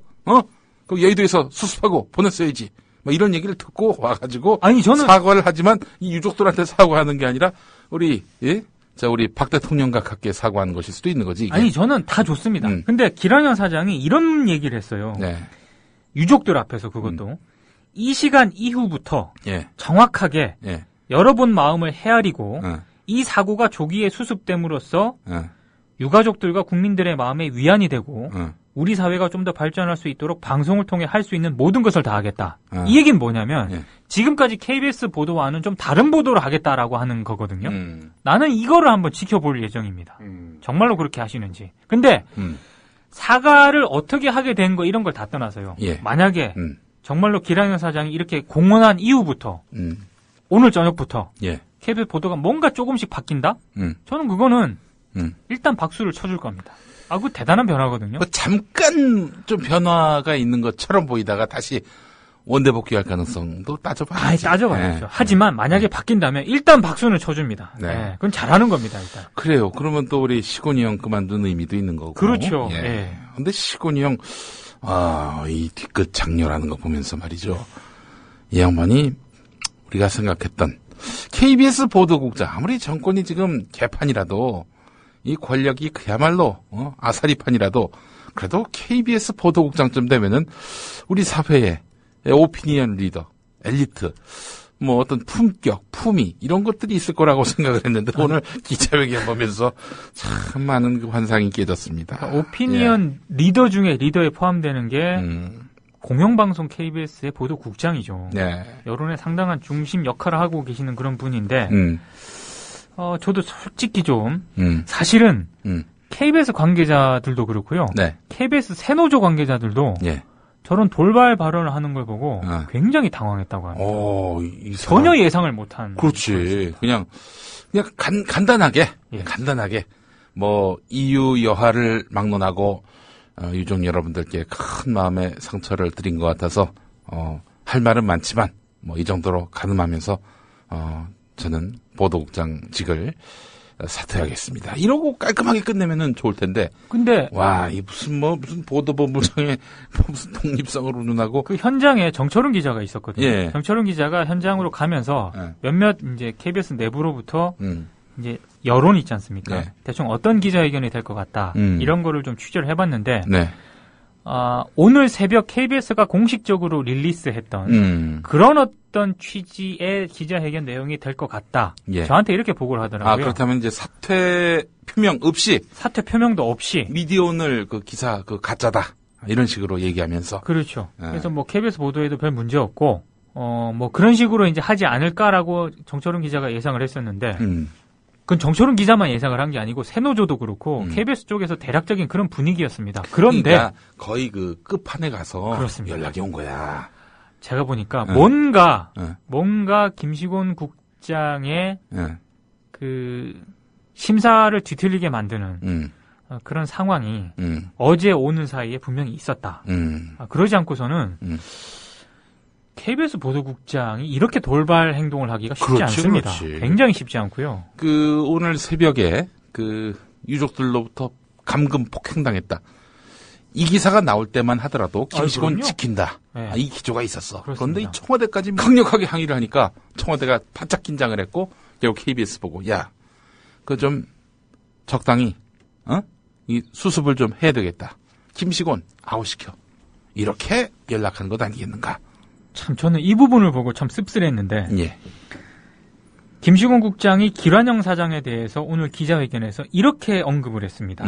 그 여의도에서 수습하고 보냈어야지. 뭐 이런 얘기를 듣고 와가지고
아니 저는
사과를 하지만 이 유족들한테 사과하는 게 아니라 우리 우리 박 대통령과 같게 사과하는 것일 수도 있는 거지. 이게.
아니 저는 다 좋습니다. 근데 기란현 사장이 이런 얘기를 했어요.
네.
유족들 앞에서 그것도 이 시간 이후부터
예.
정확하게
예.
여러분 마음을 헤아리고 이 사고가 조기에 수습됨으로써 유가족들과 국민들의 마음에 위안이 되고 우리 사회가 좀 더 발전할 수 있도록 방송을 통해 할 수 있는 모든 것을 다 하겠다. 이 얘기는 뭐냐면 지금까지 KBS 보도와는 좀 다른 보도를 하겠다라고 하는 거거든요. 나는 이거를 한번 지켜볼 예정입니다. 정말로 그렇게 하시는지. 근데 사과를 어떻게 하게 된 거 이런 걸 다 떠나서요.
예.
만약에 정말로 기란현 사장이 이렇게 공언한 이후부터 오늘 저녁부터
예.
KBS 보도가 뭔가 조금씩 바뀐다? 저는 그거는 일단 박수를 쳐줄 겁니다. 그거 대단한 변화거든요.
뭐 잠깐 좀 변화가 있는 것처럼 보이다가 다시 원대 복귀할 가능성도 따져봐야죠.
따져봐야죠.
네.
하지만 만약에 바뀐다면 일단 박수는 쳐줍니다.
네.
네. 그건 잘하는 겁니다, 일단.
그래요. 그러면 또 우리 시곤이 형 그만둔 의미도 있는 거고.
그렇죠.
예.
예.
근데 시곤이 형, 이 뒤끝 장렬하는 거 보면서 말이죠. 이 양반이 우리가 생각했던 KBS 보도국장, 아무리 정권이 지금 개판이라도 이 권력이 그야말로 아사리판이라도 그래도 KBS 보도국장쯤 되면은 우리 사회의 오피니언 리더, 엘리트, 뭐 어떤 품격, 품위 이런 것들이 있을 거라고 생각을 했는데 오늘 기자회견 보면서 참 많은 그 환상이 깨졌습니다.
오피니언 리더 중에 리더에 포함되는 게 공영방송 KBS의 보도국장이죠.
네.
여론의 상당한 중심 역할을 하고 계시는 그런 분인데 저도 솔직히 좀 사실은 KBS 관계자들도 그렇고요.
네.
KBS 새노조 관계자들도
예.
저런 돌발 발언을 하는 걸 보고 굉장히 당황했다고 합니다. 전혀 예상을 못한.
그렇지. 그냥 간단하게,
예.
간단하게 뭐 이유 여하를 막론하고 유족 여러분들께 큰 마음의 상처를 드린 것 같아서 할 말은 많지만 뭐 이 정도로 가늠하면서 저는 보도국장직을 사퇴하겠습니다. 이러고 깔끔하게 끝내면은 좋을 텐데.
근데
이 무슨 보도본부장의 무슨 독립성을 운운하고
그 현장에 정철훈 기자가 있었거든요.
예.
정철훈 기자가 현장으로 가면서
예.
몇몇 이제 KBS 내부로부터 이제 여론이 있지 않습니까?
네.
대충 어떤 기자회견이 될 것 같다. 이런 거를 좀 취재를 해봤는데
네.
오늘 새벽 KBS가 공식적으로 릴리스했던 그런 어떤 취지의 기자회견 내용이 될 것 같다.
예.
저한테 이렇게 보고를 하더라고요.
그렇다면 이제 사퇴 표명 없이
사퇴 표명도 없이
미디어오늘 그 기사 가짜다 이런 식으로 얘기하면서
그렇죠.
예.
그래서 뭐 KBS 보도에도 별 문제 없고 뭐 그런 식으로 이제 하지 않을까라고 정철훈 기자가 예상을 했었는데 그건 정철훈 기자만 예상을 한 게 아니고 새노조도 그렇고 KBS 쪽에서 대략적인 그런 분위기였습니다. 그런데
그러니까 거의 그 끝판에 가서
그렇습니다.
연락이 온 거야.
제가 보니까
예.
뭔가 김시곤 국장의
예.
그 심사를 뒤틀리게 만드는 그런 상황이 어제 오는 사이에 분명히 있었다. 그러지 않고서는 KBS 보도국장이 이렇게 돌발 행동을 하기가 쉽지
그렇지,
않습니다.
그렇지.
굉장히 쉽지 않고요.
오늘 새벽에 유족들로부터 감금 폭행당했다. 이 기사가 나올 때만 하더라도 김시곤
그럼요.
지킨다.
네.
이 기조가 있었어.
그렇습니다.
그런데 이 청와대까지 강력하게 항의를 하니까 청와대가 바짝 긴장을 했고 결국 KBS 보고 그거 좀 적당히 이 수습을 좀 해야 되겠다. 김시곤 아웃시켜. 이렇게 연락한 것 아니겠는가.
참 저는 이 부분을 보고 참 씁쓸했는데
예.
김시곤 국장이 길환영 사장에 대해서 오늘 기자회견에서 이렇게 언급을 했습니다.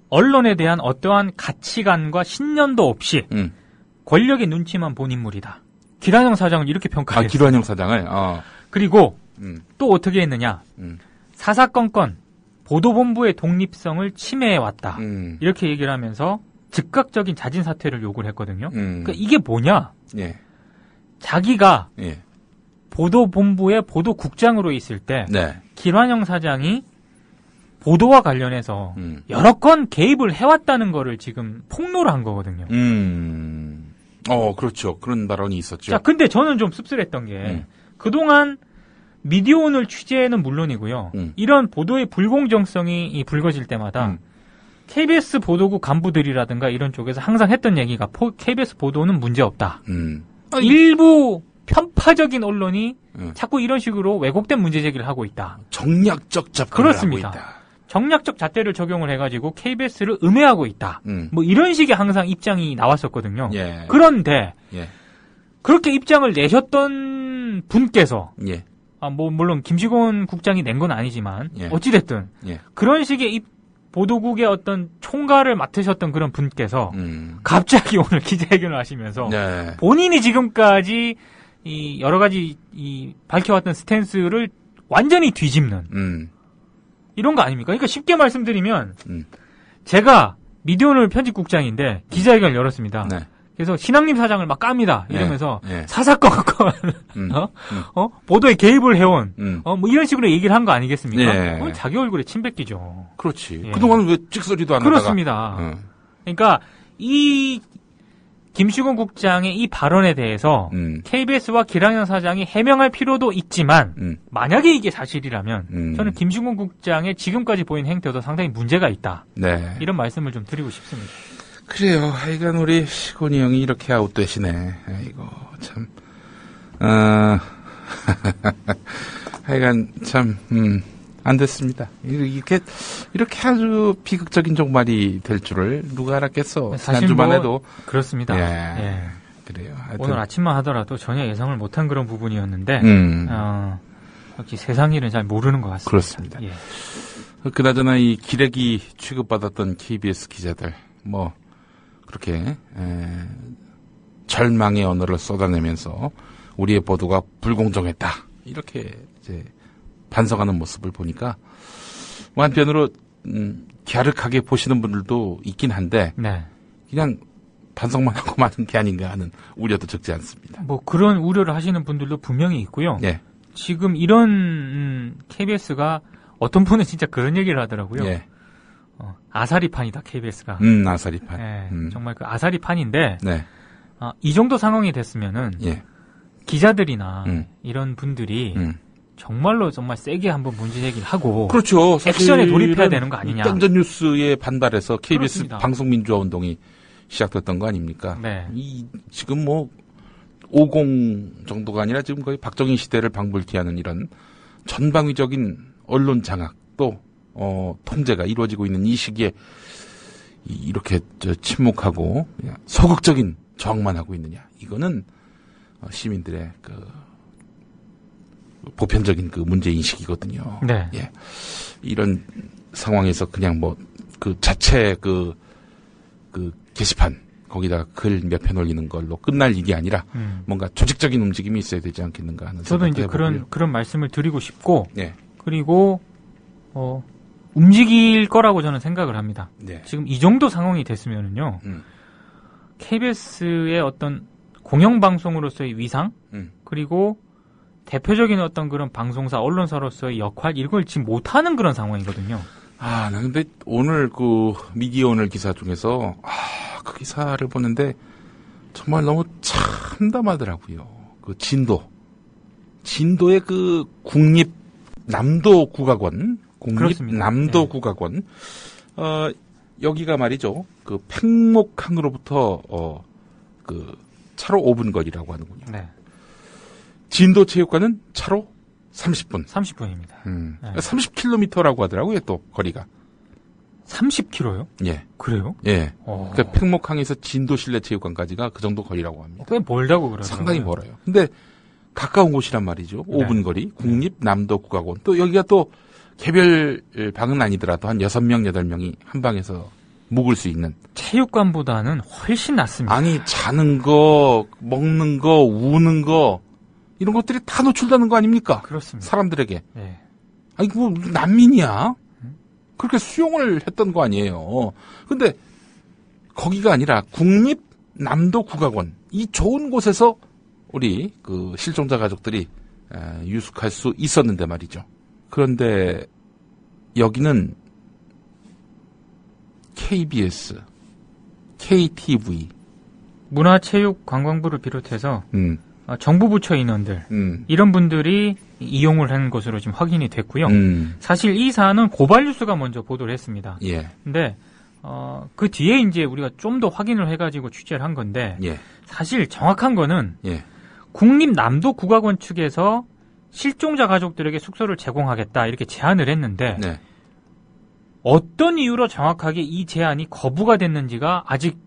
언론에 대한 어떠한 가치관과 신념도 없이 권력의 눈치만 본 인물이다. 길환영 사장을 이렇게 평가했어요.
길환영 사장을.
그리고 또 어떻게 했느냐. 사사건건 보도본부의 독립성을 침해해왔다. 이렇게 얘기를 하면서 즉각적인 자진 사퇴를 요구를 했거든요. 그러니까 이게 뭐냐.
예.
자기가
예.
보도본부의 보도국장으로 있을 때
네.
길환영 사장이 보도와 관련해서 여러 건 개입을 해왔다는 거를 지금 폭로를 한 거거든요.
그렇죠. 그런 발언이 있었죠.
자, 근데 저는 좀 씁쓸했던 게 그동안 미디어오늘 취재는 물론이고요. 이런 보도의 불공정성이 불거질 때마다 KBS 보도국 간부들이라든가 이런 쪽에서 항상 했던 얘기가 KBS 보도는 문제없다. 일부 편파적인 언론이 자꾸 이런 식으로 왜곡된 문제 제기를 하고 있다.
정략적 접근을
그렇습니다.
하고 있다.
정략적 잣대를 적용을 해가지고 KBS를 음해하고 있다. 뭐 이런 식의 항상 입장이 나왔었거든요.
예.
그런데
예.
그렇게 입장을 내셨던 분께서
예.
물론 김시곤 국장이 낸 건 아니지만
예.
어찌됐든
예.
그런 식의 보도국의 어떤 총괄을 맡으셨던 그런 분께서 갑자기 오늘 기자회견을 하시면서
네.
본인이 지금까지 이 여러 가지 이 밝혀왔던 스탠스를 완전히 뒤집는 이런 거 아닙니까? 그러니까 쉽게 말씀드리면 제가 미디어오늘 편집국장인데 기자회견을 열었습니다.
네.
그래서 신앙림 사장을 막 깝니다. 이러면서
네.
사사건건 보도에 개입을 해온 뭐 이런 식으로 얘기를 한 거 아니겠습니까?
네.
그건 자기 얼굴에 침 뱉기죠.
그렇지.
예.
그동안 왜 찍소리도 안
그렇습니다.
하다가.
그러니까 이 김시곤 국장의 이 발언에 대해서 KBS와 길환영 사장이 해명할 필요도 있지만 만약에 이게 사실이라면 저는 김시곤 국장의 지금까지 보인 행태도 상당히 문제가 있다.
네.
이런 말씀을 좀 드리고 싶습니다.
그래요. 하여간 우리 시곤이 형이 이렇게 아웃되시네. 아이고 참. 하여간 참 안 됐습니다. 이렇게 아주 비극적인 종말이 될 줄을 누가 알았겠어.
사실
지난주만
뭐
해도.
그렇습니다.
예. 그래요. 하여튼.
오늘 아침만 하더라도 전혀 예상을 못한 그런 부분이었는데 역시 세상 일은 잘 모르는 것 같습니다.
그렇습니다.
예.
그나저나 이 기레기 취급받았던 KBS 기자들 뭐 그렇게 절망의 언어를 쏟아내면서 우리의 보도가 불공정했다 이렇게 이제 반성하는 모습을 보니까 뭐 한편으로 갸륵하게 보시는 분들도 있긴 한데
네.
그냥 반성만 하고 마는 게 아닌가 하는 우려도 적지 않습니다.
뭐 그런 우려를 하시는 분들도 분명히 있고요.
예.
지금 이런 KBS가 어떤 분은 진짜 그런 얘기를 하더라고요.
예.
아사리판이다 KBS가.
아사리판.
예, 정말 그 아사리판인데
네.
이 정도 상황이 됐으면은
예.
기자들이나 이런 분들이 정말 세게 한번 문제 제기를 하고
그렇죠.
액션에 돌입해야 되는 거 아니냐.
딴전 뉴스에 반발해서 KBS
그렇습니다.
방송민주화 운동이 시작됐던 거 아닙니까?
네.
지금 뭐 50 정도가 아니라 지금 거의 박정희 시대를 방불케 하는 이런 전방위적인 언론 장악 또 통제가 이루어지고 있는 이 시기에 이렇게 침묵하고 소극적인 저항만 하고 있느냐. 이거는 시민들의 보편적인 문제 인식이거든요.
네.
예. 이런 상황에서 그냥 자체 게시판 거기다 글 몇 편 올리는 걸로 끝날 일이 아니라 뭔가 조직적인 움직임이 있어야 되지 않겠는가 하는
저도 이제
해보고요.
그런 말씀을 드리고 싶고
예.
그리고 움직일 거라고 저는 생각을 합니다.
네.
지금 이 정도 상황이 됐으면은요. KBS의 어떤 공영방송으로서의 위상 그리고 대표적인 어떤 그런 방송사 언론사로서의 역할 이걸 지금 못하는 그런 상황이거든요.
나 근데 오늘 미디어 오늘 기사 중에서 그 기사를 보는데 정말 너무 참 참담하더라고요. 그 진도의 그 국립 남도 국악원, 국립남도국악원, 여기가 말이죠. 그 팽목항으로부터 그 차로 5분 거리라고 하는군요.
네.
진도체육관은 차로 30분.
30분입니다.
네. 30km라고 하더라고요, 또 거리가.
30km요?
예.
그래요?
예. 그러니까 팽목항에서 진도 실내체육관까지가 그 정도 거리라고 합니다.
꽤 멀다고 그러더라고요.
상당히 멀어요. 근데 가까운 곳이란 말이죠. 5분 거리. 국립남도국악원. 또 여기가 또 개별 방은 아니더라도 한 6명, 8명이 한 방에서 묵을 수 있는.
체육관보다는 훨씬 낫습니다.
아니, 자는 거, 먹는 거, 우는 거, 이런 것들이 다 노출되는 거 아닙니까?
그렇습니다.
사람들에게.
네.
아니, 뭐, 난민이야? 그렇게 수용을 했던 거 아니에요. 근데, 거기가 아니라 국립남도국악원. 이 좋은 곳에서 우리 그 실종자 가족들이 유숙할 수 있었는데 말이죠. 그런데 여기는 KBS, KTV,
문화체육관광부를 비롯해서 정부 부처 인원들 이런 분들이 이용을 한 것으로 지금 확인이 됐고요. 사실 이 사안은 고발 뉴스가 먼저 보도를 했습니다.
예.
근데 그 뒤에 이제 우리가 좀 더 확인을 해가지고 취재를 한 건데
예.
사실 정확한 거는
예.
국립남도국악원 측에서 실종자 가족들에게 숙소를 제공하겠다 이렇게 제안을 했는데
네.
어떤 이유로 정확하게 이 제안이 거부가 됐는지가 아직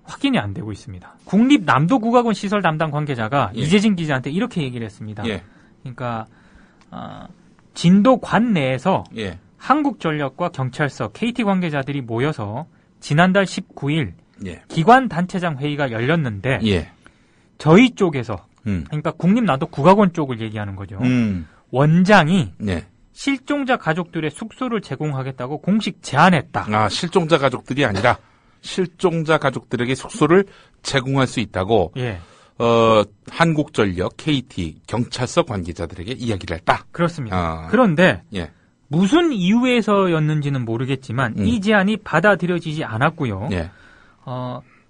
확인이 안 되고 있습니다. 국립남도국악원 시설 담당 관계자가
예.
이재진 기자한테 이렇게 얘기를 했습니다.
예.
그러니까 진도 관 내에서
예.
한국전력과 경찰서, KT 관계자들이 모여서 지난달 19일
예.
기관 단체장 회의가 열렸는데
예.
저희 쪽에서 그러니까 국립남도국악원 쪽을 얘기하는 거죠. 원장이
네.
실종자 가족들의 숙소를 제공하겠다고 공식 제안했다.
아, 실종자 가족들이 아니라 실종자 가족들에게 숙소를 제공할 수 있다고
예.
한국전력, KT, 경찰서 관계자들에게 이야기를 했다.
그렇습니다. 그런데
예.
무슨 이유에서였는지는 모르겠지만 이 제안이 받아들여지지 않았고요.
예.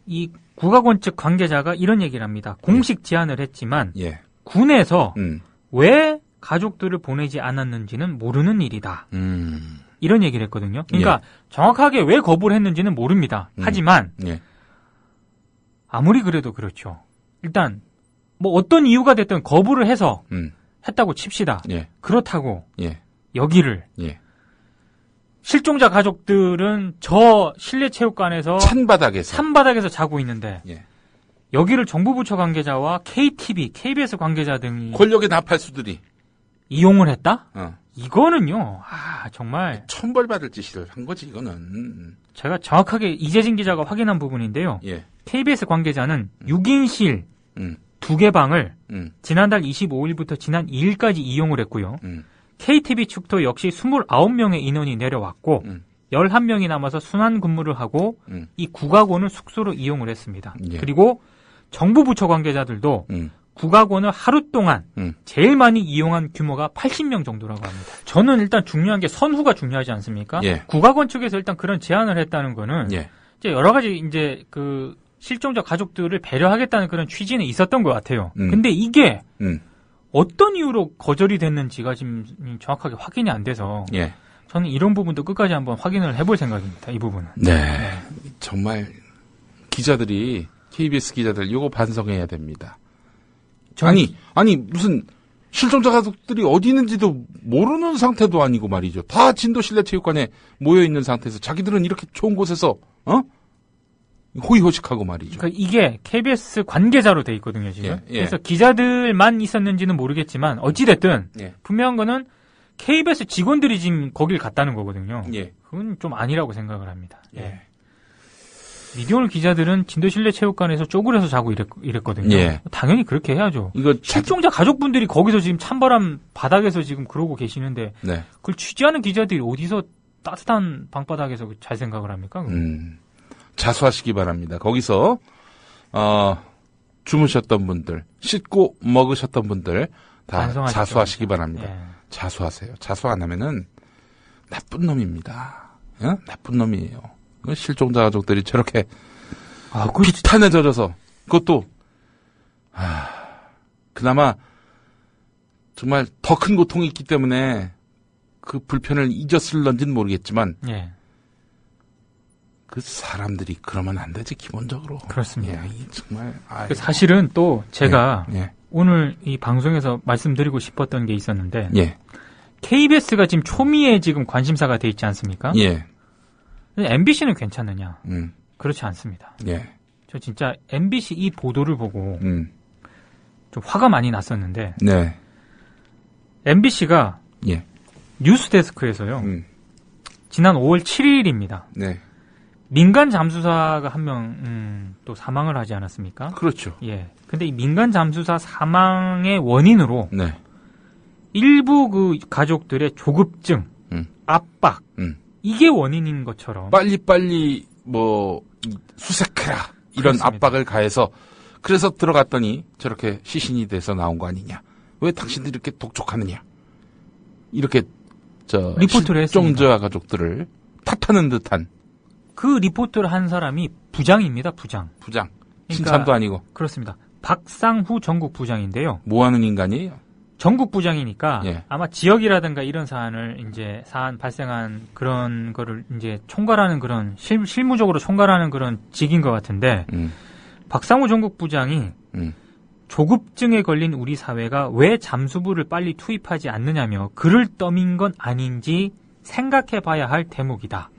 이 국악원 측 관계자가 이런 얘기를 합니다. 공식 제안을 했지만
예.
군에서 왜 가족들을 보내지 않았는지는 모르는 일이다. 이런 얘기를 했거든요. 그러니까 정확하게 왜 거부를 했는지는 모릅니다. 하지만
예.
아무리 그래도 그렇죠. 일단 뭐 어떤 이유가 됐든 거부를 해서 했다고 칩시다.
예.
그렇다고
예.
여기를
예.
실종자 가족들은 저 실내체육관에서 산바닥에서 자고 있는데
예.
여기를 정부 부처 관계자와 KTV, KBS 관계자 등이
권력의 나팔수들이
이용을 했다? 이거는요. 정말
천벌받을 짓을 한 거지 이거는.
제가 정확하게 이재진 기자가 확인한 부분인데요.
예.
KBS 관계자는 6인실 2개 방을 지난달 25일부터 지난 2일까지 이용을 했고요. KTV 측도 역시 29명의 인원이 내려왔고 11명이 남아서 순환 근무를 하고 이 국악원을 숙소로 이용을 했습니다.
예.
그리고 정부 부처 관계자들도 국악원을 하루 동안 제일 많이 이용한 규모가 80명 정도라고 합니다. 저는 일단 중요한 게 선후가 중요하지 않습니까?
예.
국악원 측에서 일단 그런 제안을 했다는 거는
예.
이제 여러 가지 이제 그 실종자 가족들을 배려하겠다는 그런 취지는 있었던 것 같아요. 근데 이게 어떤 이유로 거절이 됐는지가 지금 정확하게 확인이 안 돼서
예.
저는 이런 부분도 끝까지 한번 확인을 해볼 생각입니다. 이 부분은.
네. 정말 기자들이 KBS 기자들 이거 반성해야 됩니다. 아니 무슨 실종자 가족들이 어디 있는지도 모르는 상태도 아니고 말이죠. 다 진도 실내체육관에 모여 있는 상태에서 자기들은 이렇게 좋은 곳에서 호의호식하고 말이죠.
그러니까 이게 KBS 관계자로 돼 있거든요, 지금.
예, 예.
그래서 기자들만 있었는지는 모르겠지만 어찌됐든
예.
분명한 거는 KBS 직원들이 지금 거길 갔다는 거거든요.
예.
그건 좀 아니라고 생각을 합니다.
예.
미디어올 기자들은 진도 실내체육관에서 쪼그려서 자고 이랬거든요.
예.
당연히 그렇게 해야죠. 실종자 가족분들이 거기서 지금 찬바람 바닥에서 지금 그러고 계시는데
네.
그걸 취재하는 기자들이 어디서 따뜻한 방바닥에서 잘 생각을 합니까?
자수하시기 바랍니다. 거기서 주무셨던 분들, 씻고 먹으셨던 분들 다
반성하십시오.
자수하시기 바랍니다.
예.
자수하세요. 자수 안 하면은 나쁜 놈입니다. 나쁜 놈이에요. 실종자 가족들이 저렇게 비탄에 젖어서 그것도 그나마 정말 더 큰 고통이 있기 때문에 그 불편을 잊었을런지는 모르겠지만
예.
그 사람들이 그러면 안 되지 기본적으로.
그렇습니다.
예, 정말
사실은 또 제가
예.
오늘 이 방송에서 말씀드리고 싶었던 게 있었는데
예.
KBS가 지금 초미에 지금 관심사가 돼 있지 않습니까?
예.
MBC는 괜찮느냐?
음.
그렇지 않습니다.
예.
저 진짜 MBC 이 보도를 보고 좀 화가 많이 났었는데
네.
MBC가
예.
뉴스데스크에서요. 지난 5월 7일입니다.
네.
민간 잠수사가 한 명 또 사망을 하지 않았습니까?
그렇죠.
예. 근데 이 민간 잠수사 사망의 원인으로
네.
일부 그 가족들의 조급증, 압박 이게 원인인 것처럼
빨리빨리 수색해라 이런
그렇습니다.
압박을 가해서 그래서 들어갔더니 저렇게 시신이 돼서 나온 거 아니냐. 왜 당신들이 이렇게 독촉하느냐. 이렇게
리포트를 했습니다.
실종자 가족들을 탓하는 듯한
그 리포트를 한 사람이 부장입니다. 부장.
부장.
그러니까
신참도 아니고.
그렇습니다. 박상후 전국 부장인데요.
뭐 하는 인간이에요?
전국 부장이니까
예.
아마 지역이라든가 이런 사안 발생한 그런 거를 이제 총괄하는 그런 실무적으로 총괄하는 그런 직인 것 같은데 박상후 전국 부장이 조급증에 걸린 우리 사회가 왜 잠수부를 빨리 투입하지 않느냐며 글을 떠민 건 아닌지 생각해봐야 할 대목이다.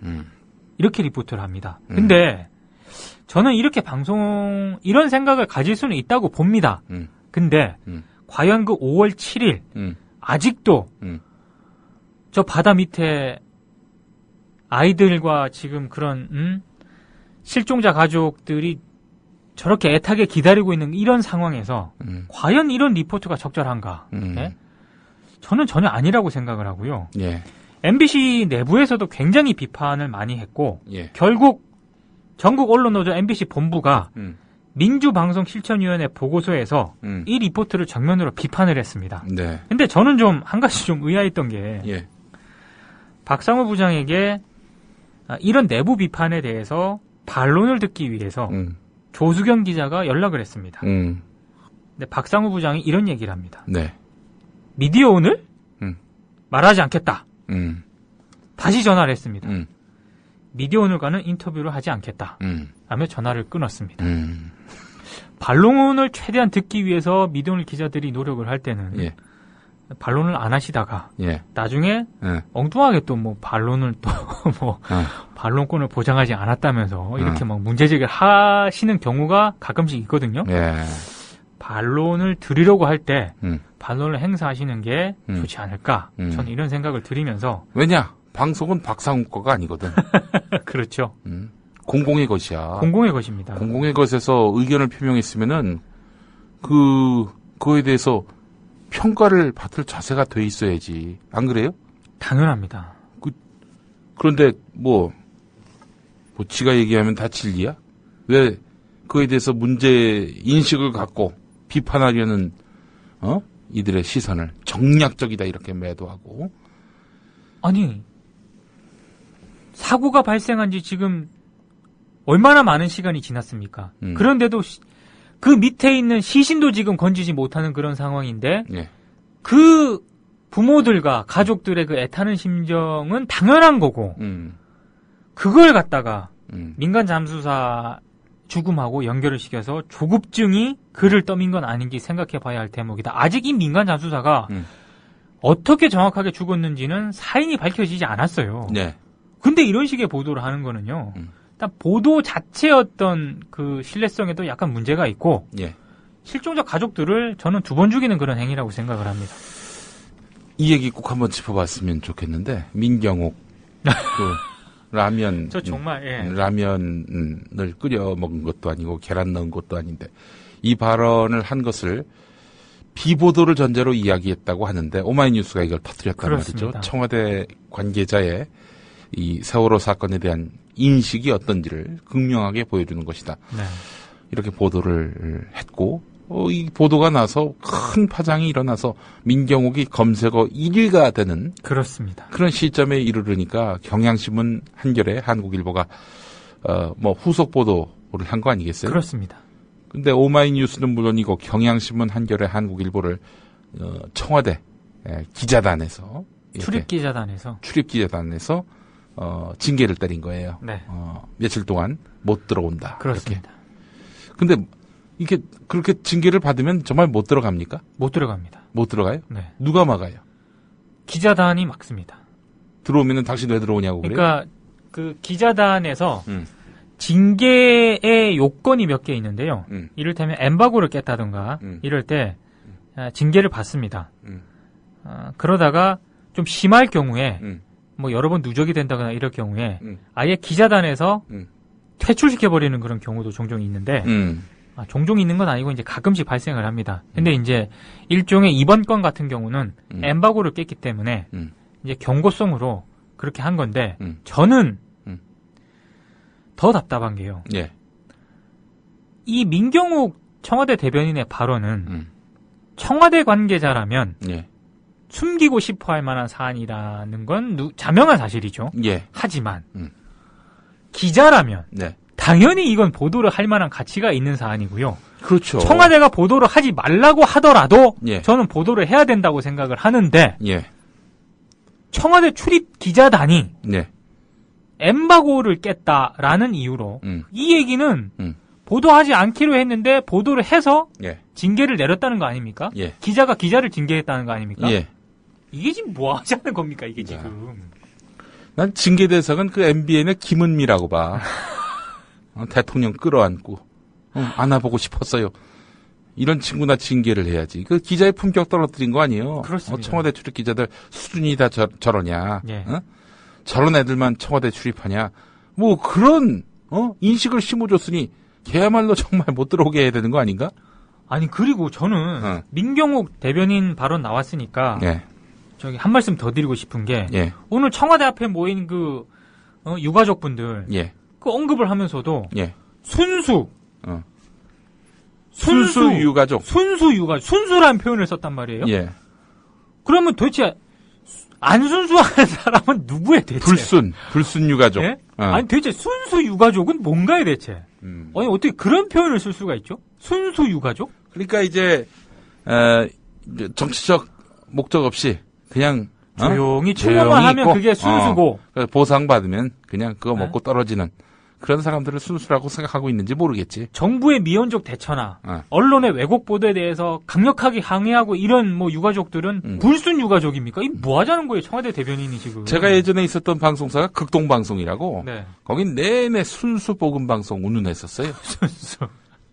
이렇게 리포트를 합니다. 근데 저는 이렇게 이런 생각을 가질 수는 있다고 봅니다. 근데 과연 그 5월 7일 아직도 저 바다 밑에 아이들과 지금 그런 실종자 가족들이 저렇게 애타게 기다리고 있는 이런 상황에서 과연 이런 리포트가 적절한가? 예? 저는 전혀 아니라고 생각을 하고요.
예.
MBC 내부에서도 굉장히 비판을 많이 했고
예.
결국 전국 언론노조 MBC 본부가 민주방송실천위원회 보고서에서 이 리포트를 정면으로 비판을 했습니다.
네.
근데 저는 좀 한 가지 좀 의아했던 게
예.
박상호 부장에게 이런 내부 비판에 대해서 반론을 듣기 위해서 조수경 기자가 연락을 했습니다. 근데 박상호 부장이 이런 얘기를 합니다.
네.
미디어 오늘 말하지 않겠다. 다시 전화를 했습니다. 미디어 오늘과는 인터뷰를 하지 않겠다. 라며 전화를 끊었습니다. 반론을 최대한 듣기 위해서 미디어 오늘 기자들이 노력을 할 때는
예.
반론을 안 하시다가
예.
나중에
예.
엉뚱하게 또 반론을 또 반론권을 보장하지 않았다면서 이렇게 막 문제제기를 하시는 경우가 가끔씩 있거든요.
예.
반론을 드리려고 할 때 반론을 행사하시는 게 좋지 않을까. 저는 이런 생각을 드리면서
왜냐? 방송은 박상우 거가 아니거든.
그렇죠.
공공의 것이야.
공공의 것입니다.
공공의 것에서 의견을 표명했으면은 그거에 대해서 평가를 받을 자세가 돼 있어야지. 안 그래요?
당연합니다.
그런데 지가 얘기하면 다 진리야? 왜 그거에 대해서 문제 인식을 갖고 비판하려는 이들의 시선을 정략적이다 이렇게 매도하고.
아니 사고가 발생한 지 지금 얼마나 많은 시간이 지났습니까? 그런데도 그 밑에 있는 시신도 지금 건지지 못하는 그런 상황인데
예.
그 부모들과 가족들의 그 애타는 심정은 당연한 거고 그걸 갖다가 민간 잠수사 죽음하고 연결을 시켜서 조급증이 그를 떠민 건 아닌지 생각해 봐야 할 대목이다. 아직 이 민간 잠수사가 어떻게 정확하게 죽었는지는 사인이 밝혀지지 않았어요.
네.
근데 이런 식의 보도를 하는 거는요. 일단 보도 자체의 어떤 그 신뢰성에도 약간 문제가 있고
예.
실종자 가족들을 저는 두 번 죽이는 그런 행위라고 생각을 합니다.
이 얘기 꼭 한번 짚어봤으면 좋겠는데 민경욱 라면
저 정말
라면을 끓여 먹은 것도 아니고 계란 넣은 것도 아닌데 이 발언을 한 것을 비보도를 전제로 이야기했다고 하는데 오마이뉴스가 이걸 터뜨렸단
그렇습니다.
말이죠. 청와대 관계자의 이 세월호 사건에 대한 인식이 어떤지를 극명하게 보여주는 것이다.
네.
이렇게 보도를 했고 이 보도가 나서 큰 파장이 일어나서 민경욱이 검색어 1위가 되는
그렇습니다.
그런 시점에 이르르니까 경향신문 한겨레 한국일보가 후속 보도를 한 거 아니겠어요?
그렇습니다.
근데 오마이뉴스는 물론이고 경향신문, 한겨레, 한국일보를 청와대 기자단에서
출입기자단에서
징계를 때린 거예요.
네.
며칠 동안 못 들어온다.
그렇습니다.
이렇게. 근데 이게 그렇게 징계를 받으면 정말 못 들어갑니까?
못 들어갑니다.
못 들어가요?
네.
누가 막아요?
기자단이 막습니다.
들어오면은 당신 왜 들어오냐고 그래요?
그러니까 그 기자단에서 징계의 요건이 몇 개 있는데요. 이를테면 엠바고를 깼다든가 이럴 때 징계를 받습니다. 그러다가 좀 심할 경우에 뭐 여러 번 누적이 된다거나 이럴 경우에 아예 기자단에서 퇴출시켜버리는 그런 경우도 종종 있는데 종종 있는 건 아니고 이제 가끔씩 발생을 합니다. 근데 이제 일종의 이번 건 같은 경우는 엠바고를 깼기 때문에 이제 경고성으로 그렇게 한 건데 저는 더 답답한 게요.
예.
이 민경욱 청와대 대변인의 발언은 청와대 관계자라면
예.
숨기고 싶어 할 만한 사안이라는 건 자명한 사실이죠.
예.
하지만 기자라면
네.
당연히 이건 보도를 할 만한 가치가 있는 사안이고요.
그렇죠.
청와대가 보도를 하지 말라고 하더라도
예.
저는 보도를 해야 된다고 생각을 하는데
예.
청와대 출입 기자단이
네.
엠바고를 깼다라는 이유로 이 얘기는 보도하지 않기로 했는데 보도를 해서
예.
징계를 내렸다는 거 아닙니까?
예.
기자가 기자를 징계했다는 거 아닙니까?
예.
이게 지금 뭐 하자는 겁니까, 이게 지금.
난 징계 대상은 그 MBN의 김은미라고 봐. 대통령 끌어안고 안아보고 싶었어요. 이런 친구나 징계를 해야지. 그 기자의 품격 떨어뜨린 거 아니에요?
그렇습니다.
청와대 출입 기자들 수준이 다 저러냐?
예.
저런 애들만 청와대 출입하냐? 뭐 그런 인식을 심어줬으니 걔야말로 정말 못 들어오게 해야 되는 거 아닌가?
아니 그리고 저는 민경욱 대변인 발언 나왔으니까
예.
저기 한 말씀 더 드리고 싶은 게
예.
오늘 청와대 앞에 모인 그 유가족분들
예.
그 언급을 하면서도
예.
순수
유가족.
순수라는 표현을 썼단 말이에요.
예.
그러면 도대체 안 순수한 사람은 누구예요, 대체?
불순 유가족.
예? 아니 도대체 순수 유가족은 뭔가요, 대체? 아니 어떻게 그런 표현을 쓸 수가 있죠? 순수 유가족?
그러니까 이제 정치적 목적 없이 그냥
조용히 추모만 하면
있고,
그게 순수고
보상 받으면 그냥 그거 먹고 떨어지는 그런 사람들을 순수라고 생각하고 있는지 모르겠지.
정부의 미온적 대처나 언론의 왜곡 보도에 대해서 강력하게 항의하고 이런 뭐 유가족들은 불순 유가족입니까? 이 뭐 하자는 거예요, 청와대 대변인이 지금.
제가 예전에 있었던 방송사가 극동방송이라고.
네.
거긴 내내 순수 복음 방송 운운했었어요.
순수.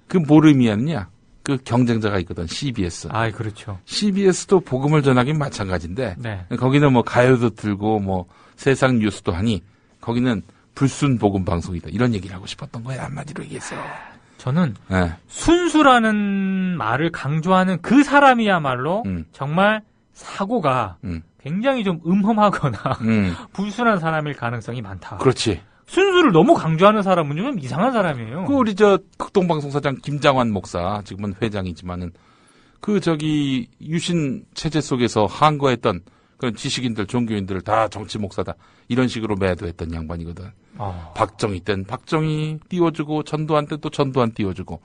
그 뭘 의미하느냐? 그 경쟁자가 있거든, CBS.
아, 그렇죠.
CBS도 복음을 전하긴 마찬가지인데,
네.
거기는 뭐 가요도 들고 뭐 세상 뉴스도 하니 거기는 불순 복음 방송이다. 이런 얘기를 하고 싶었던 거야, 한마디로 얘기해서.
저는 순수라는 말을 강조하는 그 사람이야말로 정말 사고가 굉장히 좀 음험하거나 불순한 사람일 가능성이 많다.
그렇지.
순수를 너무 강조하는 사람은 좀 이상한 사람이에요.
그 우리 극동방송사장 김장환 목사, 지금은 회장이지만은 유신 체제 속에서 항거했던 그런 지식인들, 종교인들을 다 정치 목사다. 이런 식으로 매도했던 양반이거든. 박정희 땐 박정희 띄워주고, 전두환 땐 또 전두환 띄워주고.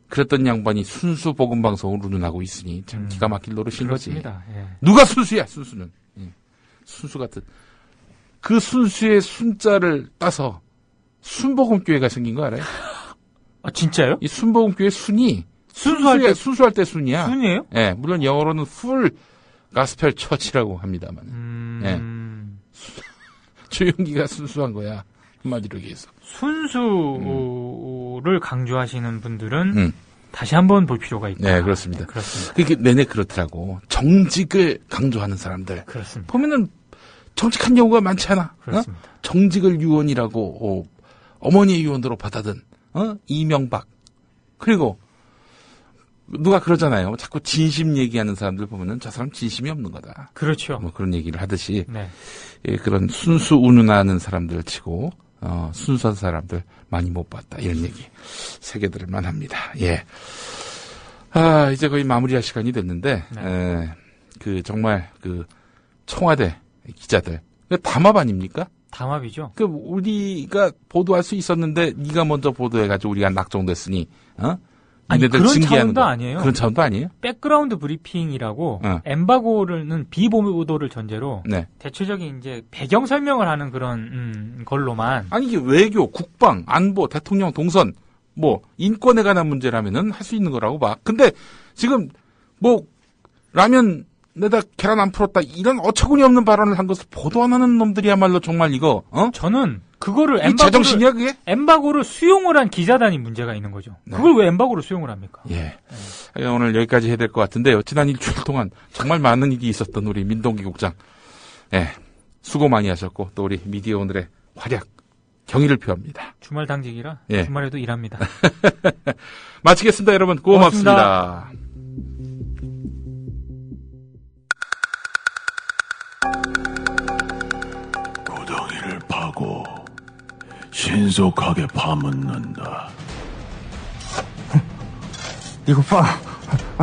그랬던 양반이 순수 복음 방송을 운운하고 있으니 참 기가 막힐 노릇인 거지.
예.
누가 순수야, 순수는. 예. 순수 같은. 그 순수의 순자를 따서 순복음교회가 생긴 거 알아요?
아, 진짜요?
이 순복음교회 순이 순수할 때 순이야.
순이에요?
예, 물론 영어로는 풀 가스펠 처치라고 합니다만. 예. 조용기가 순수한 거야. 한마디로 얘기해서.
순수를 강조하시는 분들은 다시 한번 볼 필요가 있다.
네, 그렇습니다.
네, 그렇습니다.
그게 내내 그렇더라고. 정직을 강조하는 사람들.
그렇습니다.
보면은 정직한 경우가 많지 않아.
그렇습니다.
정직을 유언이라고 어머니의 유언으로 받아든 이명박. 그리고 누가 그러잖아요. 자꾸 진심 얘기하는 사람들 보면은 저 사람 진심이 없는 거다.
그렇죠.
뭐 그런 얘기를 하듯이
네.
예, 그런 순수 운운하는 사람들 치고 순수한 사람들 많이 못 봤다. 이런 얘기 새겨들을 만합니다. 예. 이제 거의 마무리할 시간이 됐는데
네.
정말 청와대 기자들 담합 아닙니까?
담합이죠.
우리가 보도할 수 있었는데 네가 먼저 보도해가지고 우리가 낙정됐으니
아니, 그런 차원도 아니에요.
그런 차원도 아니에요?
백그라운드 브리핑이라고 엠바고는 비보도를 전제로
네.
대체적인 이제 배경 설명을 하는 그런 걸로만.
아니 이게 외교, 국방, 안보, 대통령 동선, 뭐 인권에 관한 문제라면은 할 수 있는 거라고 봐. 근데 지금 뭐 라면에다 계란 안 풀었다 이런 어처구니 없는 발언을 한 것을 보도 안 하는 놈들이야말로 정말 이거
저는 그거를
제정신이야 그게?
엠바고를 수용을 한 기자단이 문제가 있는 거죠.
네.
그걸 왜 엠바고를 수용을 합니까?
예. 오늘 여기까지 해야 될 것 같은데요. 지난 일주일 동안 정말 많은 일이 있었던 우리 민동기 국장. 예. 수고 많이 하셨고 또 우리 미디어 오늘의 활약 경의를 표합니다.
주말 당직이라
예.
주말에도 일합니다.
마치겠습니다, 여러분. 고맙습니다.
구덩이를 파고 신속하게 파묻는다.
이거 봐.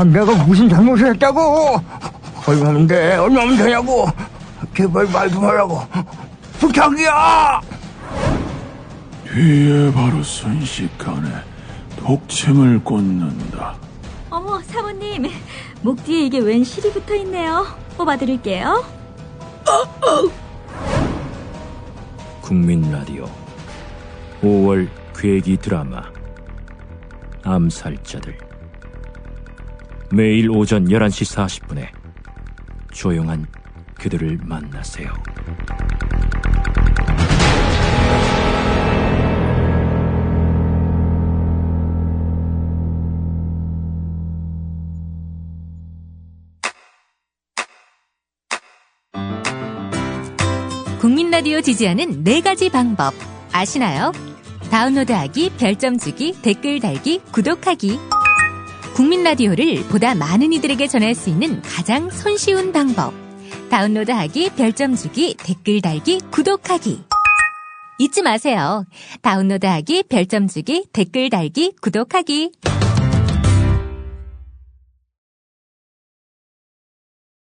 내가 무슨 잘못을 했다고. 얼마면 돼? 얼마면 되냐고. 제발 말 좀 하라고. 부탁이야.
뒤에 바로 순식간에 독침을 꽂는다.
어머, 사모님. 목 뒤에 이게 웬 실이 붙어있네요. 뽑아드릴게요.
국민 라디오 5월 괴기 드라마 암살자들 매일 오전 11시 40분에 조용한 그들을 만나세요.
국민 라디오 지지하는 4가지 방법 아시나요? 다운로드하기, 별점 주기, 댓글 달기, 구독하기. 국민 라디오를 보다 많은 이들에게 전할 수 있는 가장 손쉬운 방법. 다운로드하기, 별점 주기, 댓글 달기, 구독하기. 잊지 마세요. 다운로드하기, 별점 주기, 댓글 달기, 구독하기.